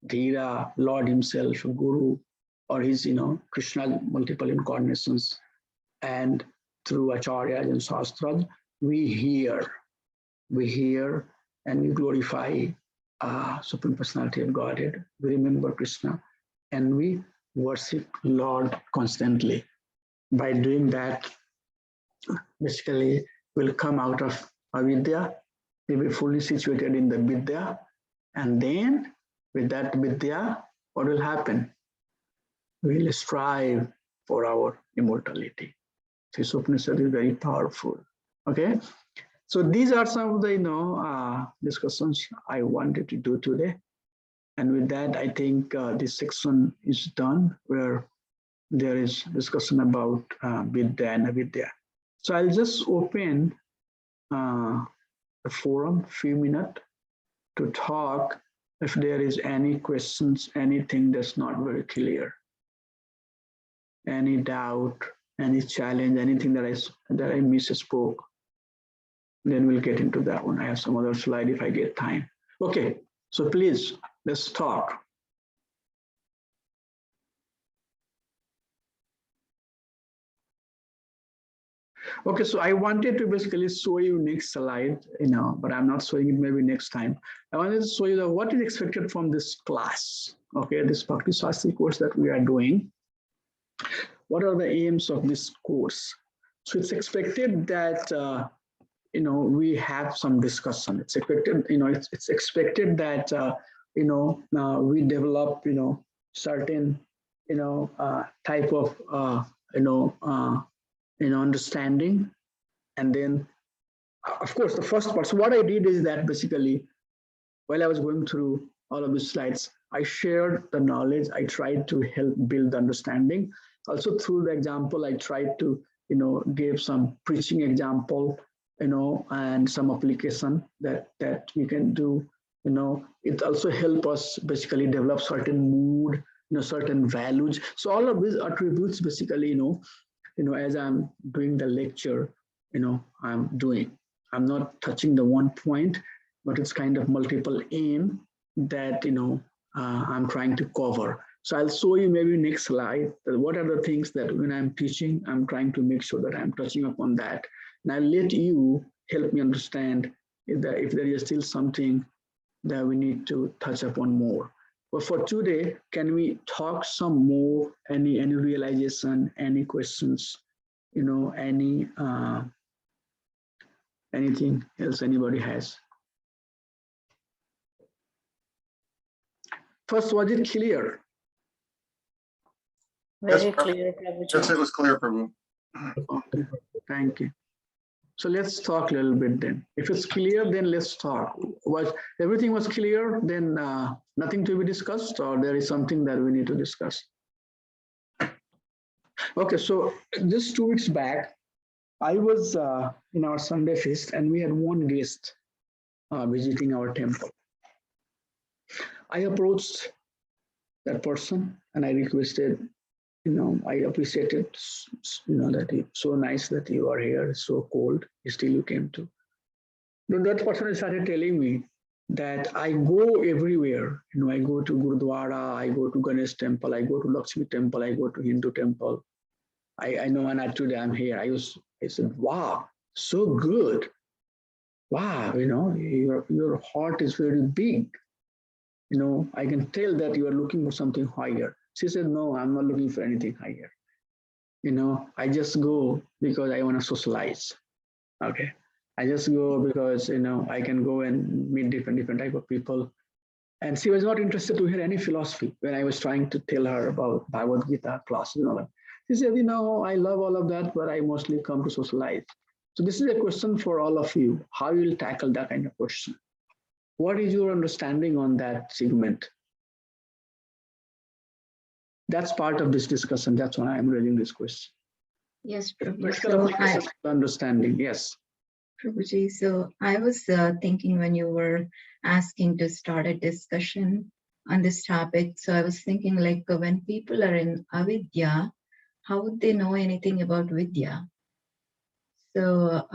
Dhira, Lord himself, Guru, or his, Krishna multiple incarnations, and through acharyas and shastras, we hear, and we glorify Supreme Personality of Godhead. We remember Krishna, and we worship Lord constantly. By doing that, basically, we'll come out of Avidya, we'll be fully situated in the Vidya, and then with that Vidya, what will happen? We'll strive for our immortality. This Upanishad is very powerful. Okay, so these are some of the discussions I wanted to do today, and with that, I think this section is done where there is discussion about Vidya and Avidya. So I'll just open the forum, few minutes, to talk if there is any questions, anything that's not very clear, any doubt, any challenge, anything that I misspoke. Then we'll get into that one. I have some other slide if I get time. Okay, so please, let's talk. Okay, so I wanted to basically show you next slide, but I'm not showing it, maybe next time. I wanted to show you what is expected from this class, okay, this Bhakti Sastri course that we are doing. What are the aims of this course? So it's expected that, we have some discussion. It's expected, it's expected that, we develop, certain, type of, understanding. And then, of course, the first part. So what I did is that basically, while I was going through all of these slides, I shared the knowledge. I tried to help build understanding. Also through the example, I tried to, give some preaching example, and some application that we can do. It also help us basically develop certain mood, certain values. So all of these attributes basically, as I'm doing the lecture, I'm not touching the one point, but it's kind of multiple aim that, I'm trying to cover. So I'll show you maybe next slide that what are the things that when I'm teaching, I'm trying to make sure that I'm touching upon that. And I'll let you help me understand if there is still something that we need to touch upon more. But for today, can we talk some more, any realization, any questions, anything else anybody has? First, was it clear? Very clear, Prabhuji. Yes, it was clear, Prabhu. Okay, thank you. So let's talk a little bit then. If it's clear, then let's talk. Was everything was clear, then nothing to be discussed, or there is something that we need to discuss? Okay, so just 2 weeks back, I was in our Sunday feast, and we had one guest visiting our temple. I approached that person and I requested I appreciate it, that it's so nice that you are here. It's so cold. Still you came to. Then that person started telling me that I go everywhere. I go to Gurdwara, I go to Ganesh temple, I go to Lakshmi temple, I go to Hindu temple. I know, and today I'm here. I said, wow, so good. Wow, your heart is very big. I can tell that you are looking for something higher. She said, no, I'm not looking for anything higher. I just go because I want to socialize. Okay. I just go because, I can go and meet different type of people. And she was not interested to hear any philosophy when I was trying to tell her about Bhagavad Gita classes and all that. She said, I love all of that, but I mostly come to socialize. So this is a question for all of you. How you will tackle that kind of question? What is your understanding on that segment? That's part of this discussion. That's why I'm raising this question. Yes, Prabhu. Practical application of understanding. Yes. Prabhuji, so I was thinking when you were asking to start a discussion on this topic, so I was thinking like when people are in Avidya, how would they know anything about Vidya? So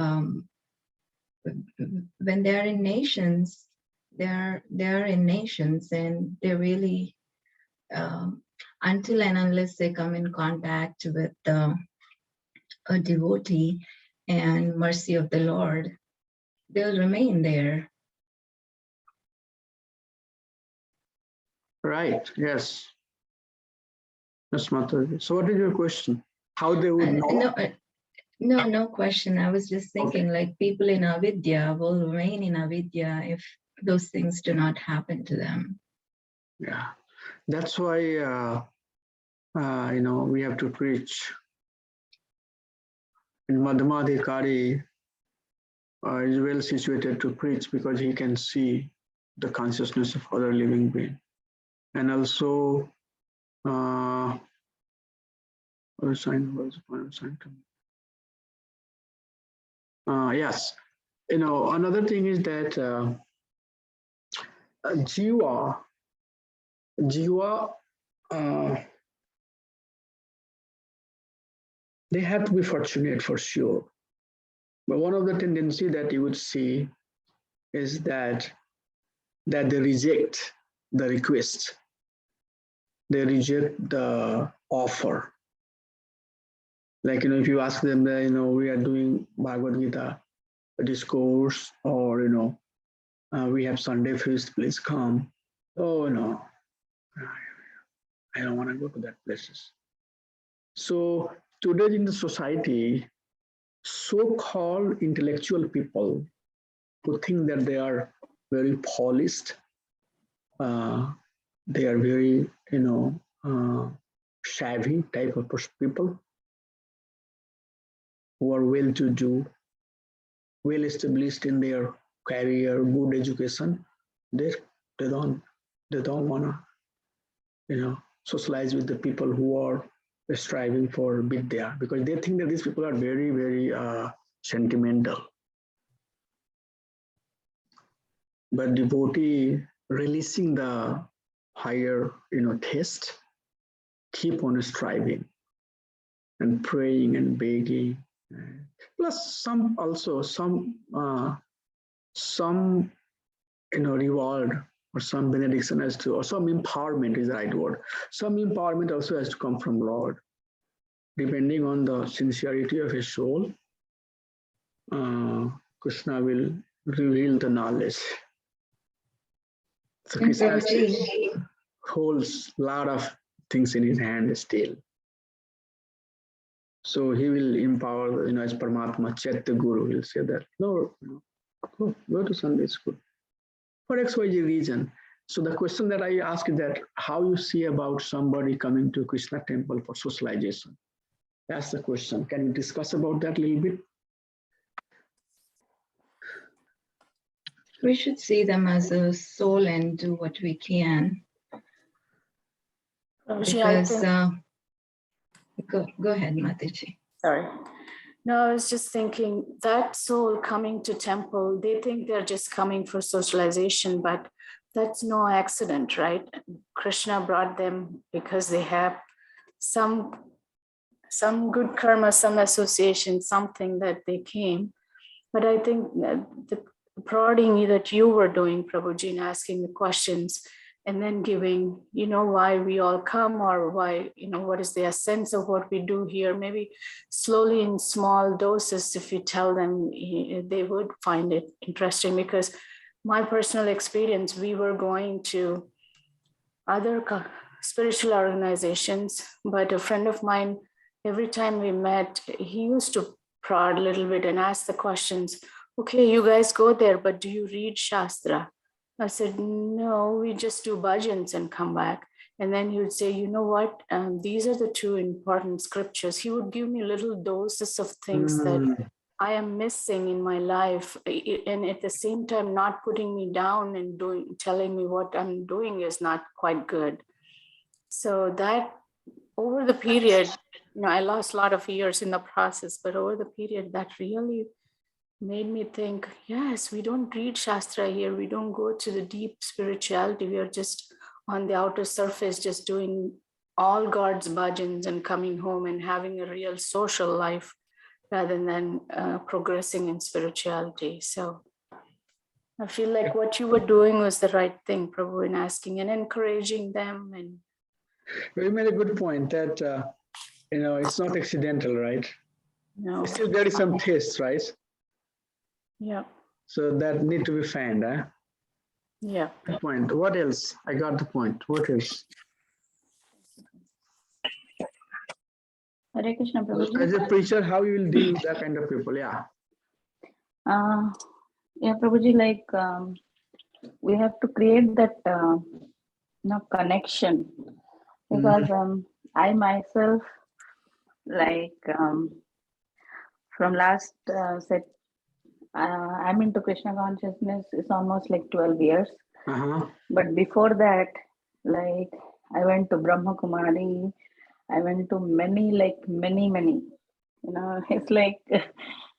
when they are in nations, they are in nations, and they really until and unless they come in contact with a devotee and mercy of the Lord, they'll remain there. Right. Yes. Yes, Mataji. So what is your question? How they would know? No question. I was just thinking like people in Avidya will remain in Avidya if those things do not happen to them. Yeah. That's why, we have to preach. And Madhyamadhikari is well situated to preach because he can see the consciousness of other living being. And also, what was the final sign to me? Yes. Another thing is that Jiva, they have to be fortunate for sure. But one of the tendency that you would see is that they reject the request. They reject the offer. Like, if you ask them that, we are doing Bhagavad Gita discourse, or, we have Sunday feast, please come. Oh, no, I don't want to go to that places. So today in the society, so-called intellectual people who think that they are very polished, they are very, savvy type of people who are well-to-do, well-established in their career, good education. They don't want to, socialize with the people who are striving for Vidya, because they think that these people are very, very sentimental. But devotee releasing the higher, taste, keep on striving and praying and begging. Plus some reward or some benediction has to, or some empowerment is the right word. Some empowerment also has to come from Lord, depending on the sincerity of his soul. Krishna will reveal the knowledge. So Krishna holds a lot of things in his hand still. So he will empower, as Paramatma, Chaitya Guru will say that, no, go to Sunday school for XYZ reason. So the question that I ask is that how you see about somebody coming to Krishna temple for socialization? That's the question. Can you discuss about that a little bit? We should see them as a soul and do what we can. Because, go ahead, Mataji. Sorry. No, I was just thinking that soul coming to temple, they think they're just coming for socialization, but that's no accident, right? Krishna brought them because they have some good karma, some association, something that they came. But I think that the prodding that you were doing, Prabhuji, in asking the questions and then giving, why we all come, or why, what is the essence of what we do here, maybe slowly in small doses, if you tell them, they would find it interesting. Because my personal experience, we were going to other spiritual organizations, but a friend of mine, every time we met, he used to prod a little bit and ask the questions, okay, you guys go there, but do you read Shastra? I said, no, we just do bhajans and come back. And then he would say, you know what? These are the two important scriptures. He would give me little doses of things that I am missing in my life. And at the same time, not putting me down and telling me what I'm doing is not quite good. So that over the period, I lost a lot of years in the process, but over the period, that really made me think, yes, we don't read Shastra here. We don't go to the deep spirituality. We are just on the outer surface, just doing all God's bhajans and coming home and having a real social life rather than progressing in spirituality. So I feel like what you were doing was the right thing, Prabhu, in asking and encouraging them. And you made a good point that, it's not accidental, right? no. Still there is some taste, right? Yeah. So that need to be found, huh? Yeah. Good point. What else? I got the point. What else? Hare Krishna, Prabhuji. As a preacher, how you will deal with that kind of people? Yeah. Yeah, Prabhuji, like we have to create that connection, because I myself, like from last I'm into Krishna consciousness. It's almost like 12 years. But before that, like I went to Brahma Kumari. I went to many. It's like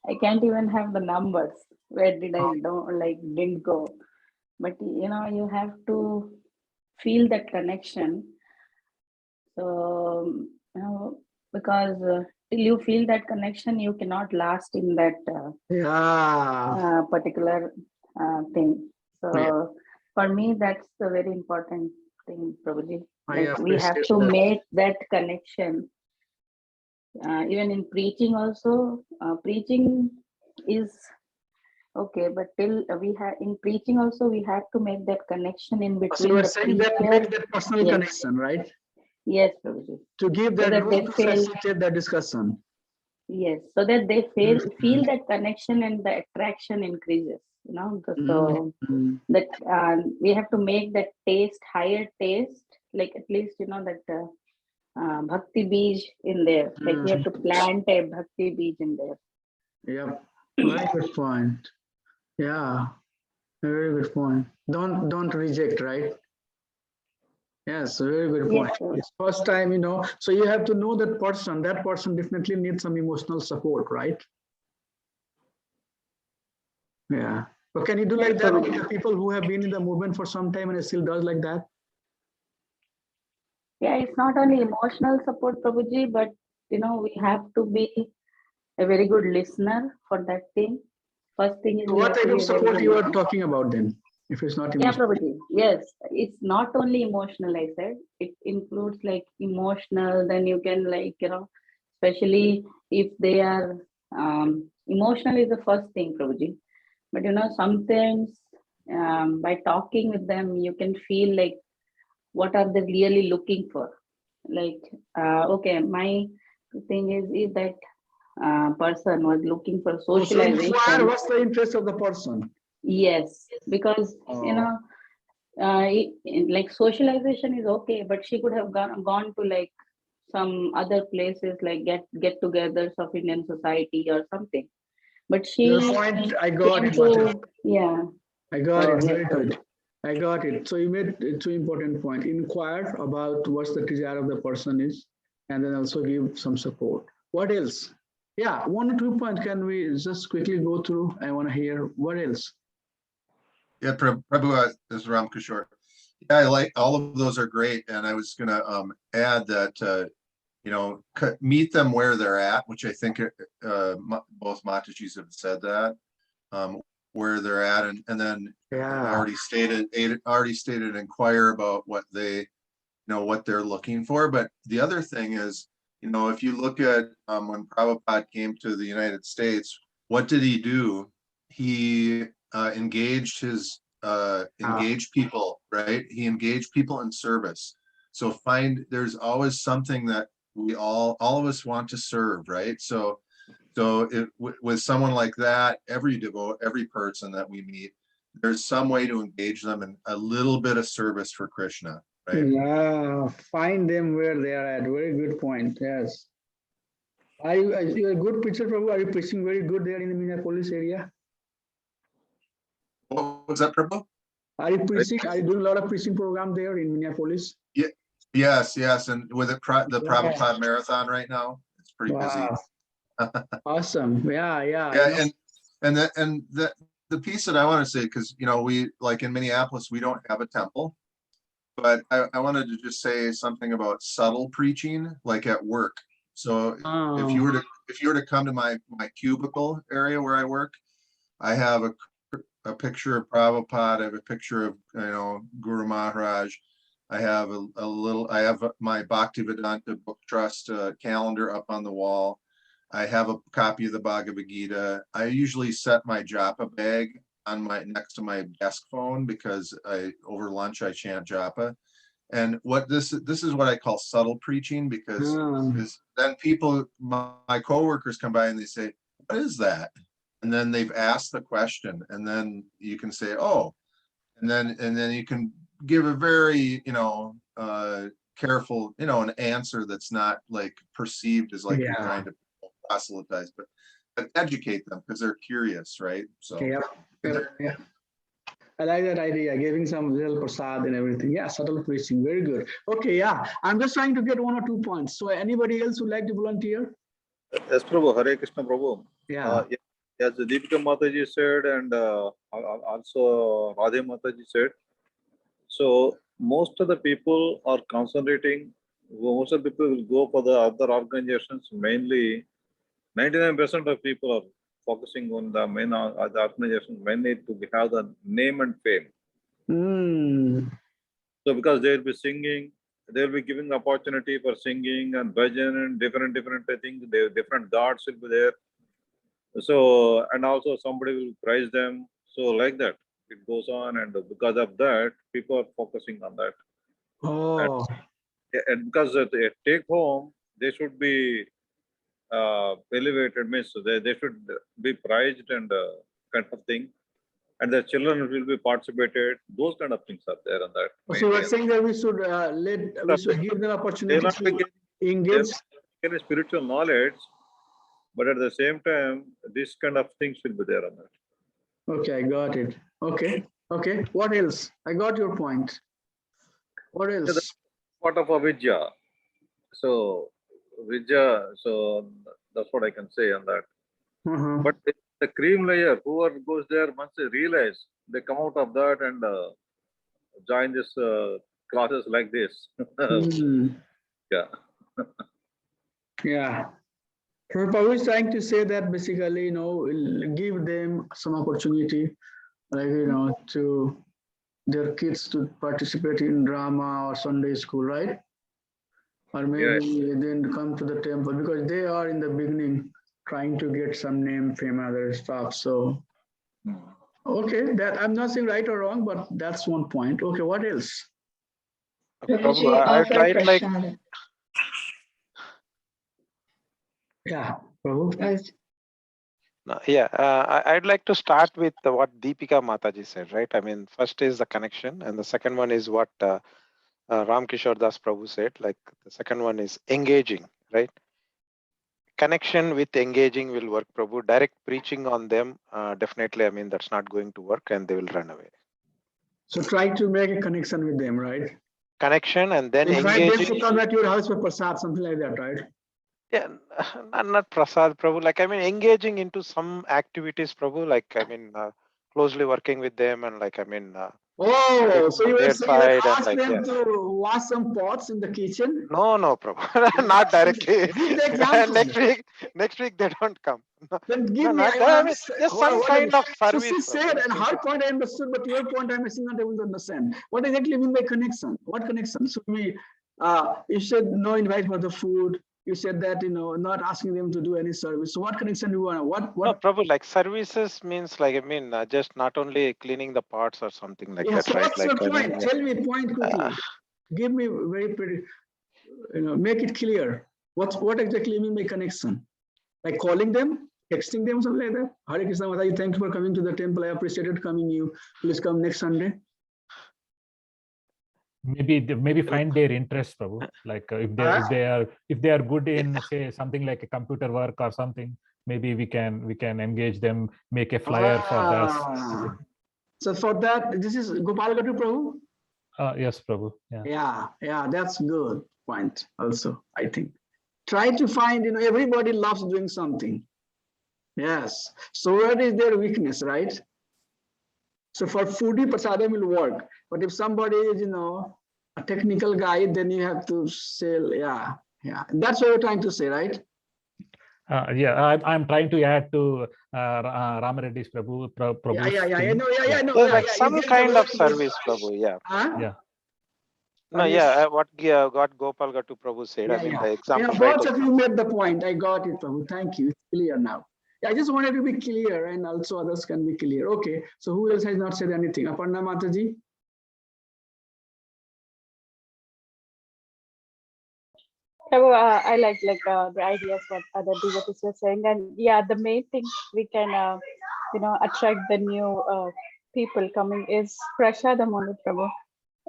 I can't even have the numbers. Where did I didn't go? But you have to feel that connection. So because till you feel that connection, you cannot last in that particular thing. So for me, that's the very important thing, Prabhuji. Like we have to make that connection. Even in preaching also, preaching is okay, but till in preaching also, we have to make that connection in between. So you are saying that make that personal connection, right? Yes, Prabhuji. To give that room to facilitate the discussion. Yes, so that they feel that connection and the attraction increases. So that we have to make that taste, higher taste, like at least that Bhakti Bij in there. Like we have to plant a Bhakti Bij in there. Yeah, very good point. Yeah, very good point. Don't reject, right? Yes, very good point. It's first time, so you have to know that person definitely needs some emotional support, right? Yeah. But can you do like that with the people who have been in the movement for some time and it still does like that? Yeah, it's not only emotional support, Prabhuji, but we have to be a very good listener for that thing. First thing is what type of support you are talking about then? If it's not emotional. Yeah, Prabhuji. Yes, it's not only emotional, I said. It includes like emotional, then you can especially if they are emotional is the first thing, Prabhuji. But sometimes by talking with them, you can feel like what are they really looking for. Like, okay, my thing is that person was looking for socialization. So what's the interest of the person? Yes, because like socialization is okay, but she could have gone to like some other places, like get-togethers of Indian society or something. But she your point, I got it. I got it. Very good. I got it. So you made two important points. Inquire about what the desire of the person is, and then also give some support. What else? Yeah, 1 or 2 points. Can we just quickly go through? I want to hear what else. Yeah, Prabhu, this is Ram Kishore. Yeah, I like all of those are great. And I was going to add that meet them where they're at, which I think both Matajis have said that, where they're at, and then already stated, inquire about what they, what they're looking for. But the other thing is, if you look at when Prabhupada came to the United States, what did he do? He engaged people, right? He engaged people in service. So there's always something that we all of us want to serve, right? So with someone like that, every person that we meet, there's some way to engage them in a little bit of service for Krishna, right? Yeah, find them where they are at. Very good point. Yes. Are you a good preacher, Prabhu? Are you preaching very good there in the Minneapolis area? What was that, Prabhu? Are you preaching? Are you doing a lot of preaching program there in Minneapolis? Yeah. Yes. And with the Prabhupada Marathon right now, it's pretty busy. Awesome. Yeah. Yeah, and the piece that I want to say, because we, like in Minneapolis, we don't have a temple, but I wanted to just say something about subtle preaching, like at work. So if you were to come to my cubicle area where I work, I have a picture of Prabhupada, I have a picture of Guru Maharaj. I have I have my Bhaktivedanta Book Trust calendar up on the wall. I have a copy of the Bhagavad Gita. I usually set my japa bag on next to my desk phone, because over lunch I chant japa. And this is what I call subtle preaching, because then my coworkers come by and they say, "What is that?" And then they've asked the question, and then you can say, "Oh," and then you can give a very careful an answer that's not like perceived as like you're trying to proselytize, but educate them, because they're curious, right? So yeah. I like that idea, giving some real prasad and everything. Yeah, subtle preaching, very good. Okay, yeah, I'm just trying to get 1 or 2 points. So anybody else would like to volunteer? Yes, Prabhu. Hare Krishna, Prabhu. Yeah. As Deepika Mataji said, and also Radhe Mataji said, so most of the people are concentrating, most of the people will go for the other organizations, mainly 99% of people are focusing on the main the organization, mainly to have the name and fame. So because they will be singing, they will be giving opportunity for singing and bhajan and different things, different gods will be there. So, and also somebody will praise them. So like that, it goes on, and because of that, people are focusing on that. Oh. And because they take home, they should be elevated, means they should be prized and kind of thing. And the children will be participated. Those kind of things are there on that. So you're saying that we should give them opportunity to engage in spiritual knowledge, but at the same time, this kind of things will be there on that. Okay, I got it. Okay. What else? I got your point. What else? Part of Avidya. So Vidya, so that's what I can say on that. But the cream layer, whoever goes there, once they realize, they come out of that and join this classes like this. Yeah. Yeah. Prabhupada is trying to say that basically, give them some opportunity, like, to their kids to participate in drama or Sunday school, right? Or maybe then come to the temple, because they are in the beginning trying to get some name, fame, other stuff. So, okay, that I'm not saying right or wrong, but that's one point. Okay, what else? Prabhuji offered prasad. Yeah, Prabhu. Yeah, I'd like to start with what Deepika Mataji said, right? I mean, first is the connection, and the second one is what Ram Kishore Das Prabhu said. Like the second one is engaging, right? Connection with engaging will work, Prabhu. Direct preaching on them, definitely, I mean, that's not going to work, and they will run away. So try to make a connection with them, right? Connection, and then engaging. engaging. Try to come at your house for prasad, something like that, right? Yeah, not prasad, Prabhu. Like, I mean, engaging into some activities, Prabhu. Like, I mean, closely working with them, and like, I mean, Oh, so you were Their saying that side and ask like, them yeah. to wash some pots in the kitchen? No, Prabhu, not directly. Give the example. next week they don't come. No, Then no, give me, not I that. I want mean, to say, just some kind of so service. she said, Prabhu, and her point I understood, but your point I'm still not able to understand. What exactly mean by connection? What connection? So you said no invite for the food. You said that, not asking them to do any service. So what connection do you want? No, Prabhu, like services means like, I mean, just not only cleaning the pots or something like Yeah, that, so right? what's Like, your I mean, point? Tell me point quickly. Give me very pretty, make it clear. What exactly you mean by connection? Like calling them, texting them, something like that? Hare Krishna Mataji, thank you for coming to the temple. I appreciated coming you. Please come next Sunday. Maybe find their interest, Prabhu. Like if they are good in say something like a computer work or something, maybe we can engage them, make a flyer for us. So for that, this is Gopal Gatu Prabhu. Yes, Prabhu. Yeah, that's good point. Also, I think try to find. Everybody loves doing something. Yes. So what is their weakness, right? So for foodie, prasadam will work. But if somebody is, a technical guy, then you have to sell. Yeah. That's what you're trying to say, right? I'm trying to add to Ramareddy's Prabhu. Yeah. I know. like some kind of service, Prabhu. Yeah. Huh? No, what Gopal Gatu Prabhu said. I mean, the example. Right Both of you made the point. I got it, Prabhu. Thank you. It's clear now. I just wanted to be clear, and also others can be clear. Okay, so who else has not said anything? Aparna Mataji? Prabhu, I like the ideas what other devotees were saying, and yeah, the main thing we can attract the new people coming is prashadam only, Prabhu.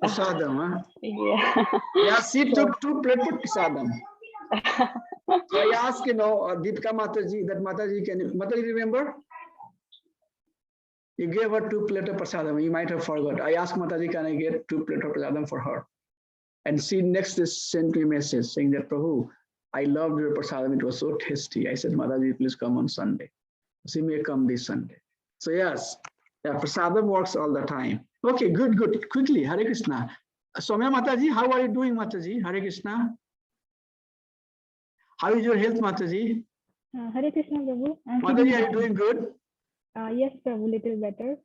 Prasadam, huh? Yeah. Yeah, she took 2 plates of prasadam. So I asked, Deepika Mataji, that Mataji remember? You gave her 2 plates of prasadam. You might have forgot. I asked Mataji, can I get 2 plates of prasadam for her? And she next sent me a message saying that, Prabhu, I loved your prasadam. It was so tasty. I said, Mataji, please come on Sunday. She may come this Sunday. So yes, prasadam works all the time. Okay, good. Quickly, Hare Krishna. Soumya Mataji, how are you doing, Mataji? Hare Krishna. How is your health, Mataji? Hare Krishna, Prabhu. Mataji, are you doing good? Yes, Prabhu, little better.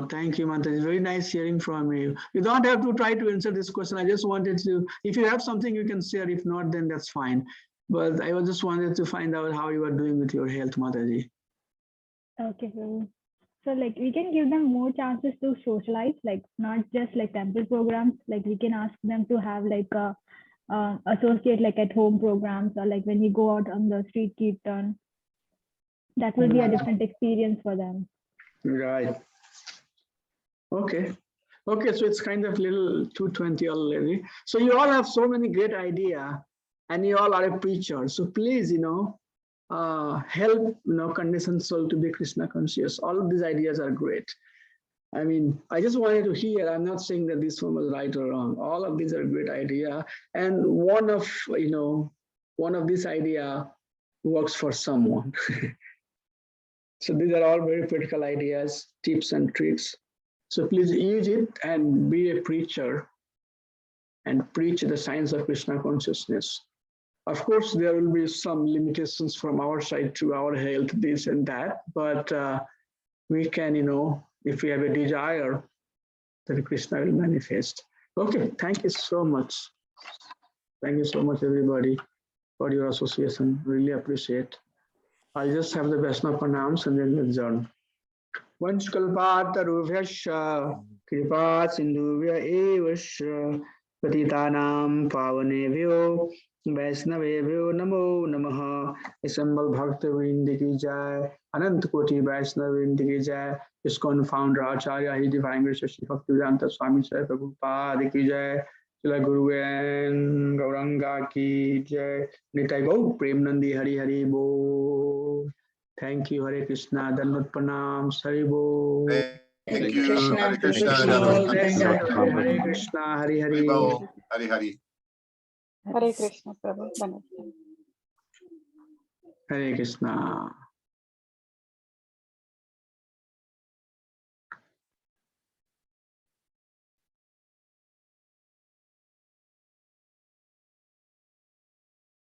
Thank you, Mataji. Very nice hearing from you. You don't have to try to answer this question. I just wanted to, if you have something you can share. If not, then that's fine. But I just wanted to find out how you are doing with your health, Mataji. Okay, Prabhu. So we can give them more chances to socialize, not just temple programs. We can ask them to have associate at home programs, or when we go out on the street kirtan. That will be a different experience for them. Right. Okay, so it's kind of little 2:20 already. So you all have so many great ideas, and you all are a preacher. So please, help, conditioned soul to be Krishna conscious. All of these ideas are great. I mean, I just wanted to hear, I'm not saying that this one was right or wrong. All of these are great idea. And one of these idea works for someone. So these are all very practical ideas, tips and tricks. So please use it and be a preacher and preach the science of Krishna consciousness. Of course, there will be some limitations from our side to our health, this and that, but we can, if we have a desire, that Krishna will manifest. Okay, thank you so much. Thank you so much, everybody, for your association. Really appreciate. I'll just have the Vaishnava pranams and then adjourn. Vanshkalpatarubhyasya kripa sindhuvya evasya patitanam pavanebhyo Vaishnavebhyo namo namaha. Assemble Bhakta Vrinda ki jai, Anant Koti Vaishnava Vrinda ki jai, ISKCON founder Acharya His Divine Grace Shri Bhaktivedanta Swami Sri Prabhupada ki jai, Srila Guru and Gauranga ki jai, Nitai Gaur Prem Nandi Hari Hari Bo. Thank you, Hare Krishna, Dandavat Pranam, Hari Bo. Thank you. Krishna. Hare Krishna. Hare Krishna, Hari Hari. Hari Hari. Hare Krishna, Prabhu. Namaste. Hare Krishna.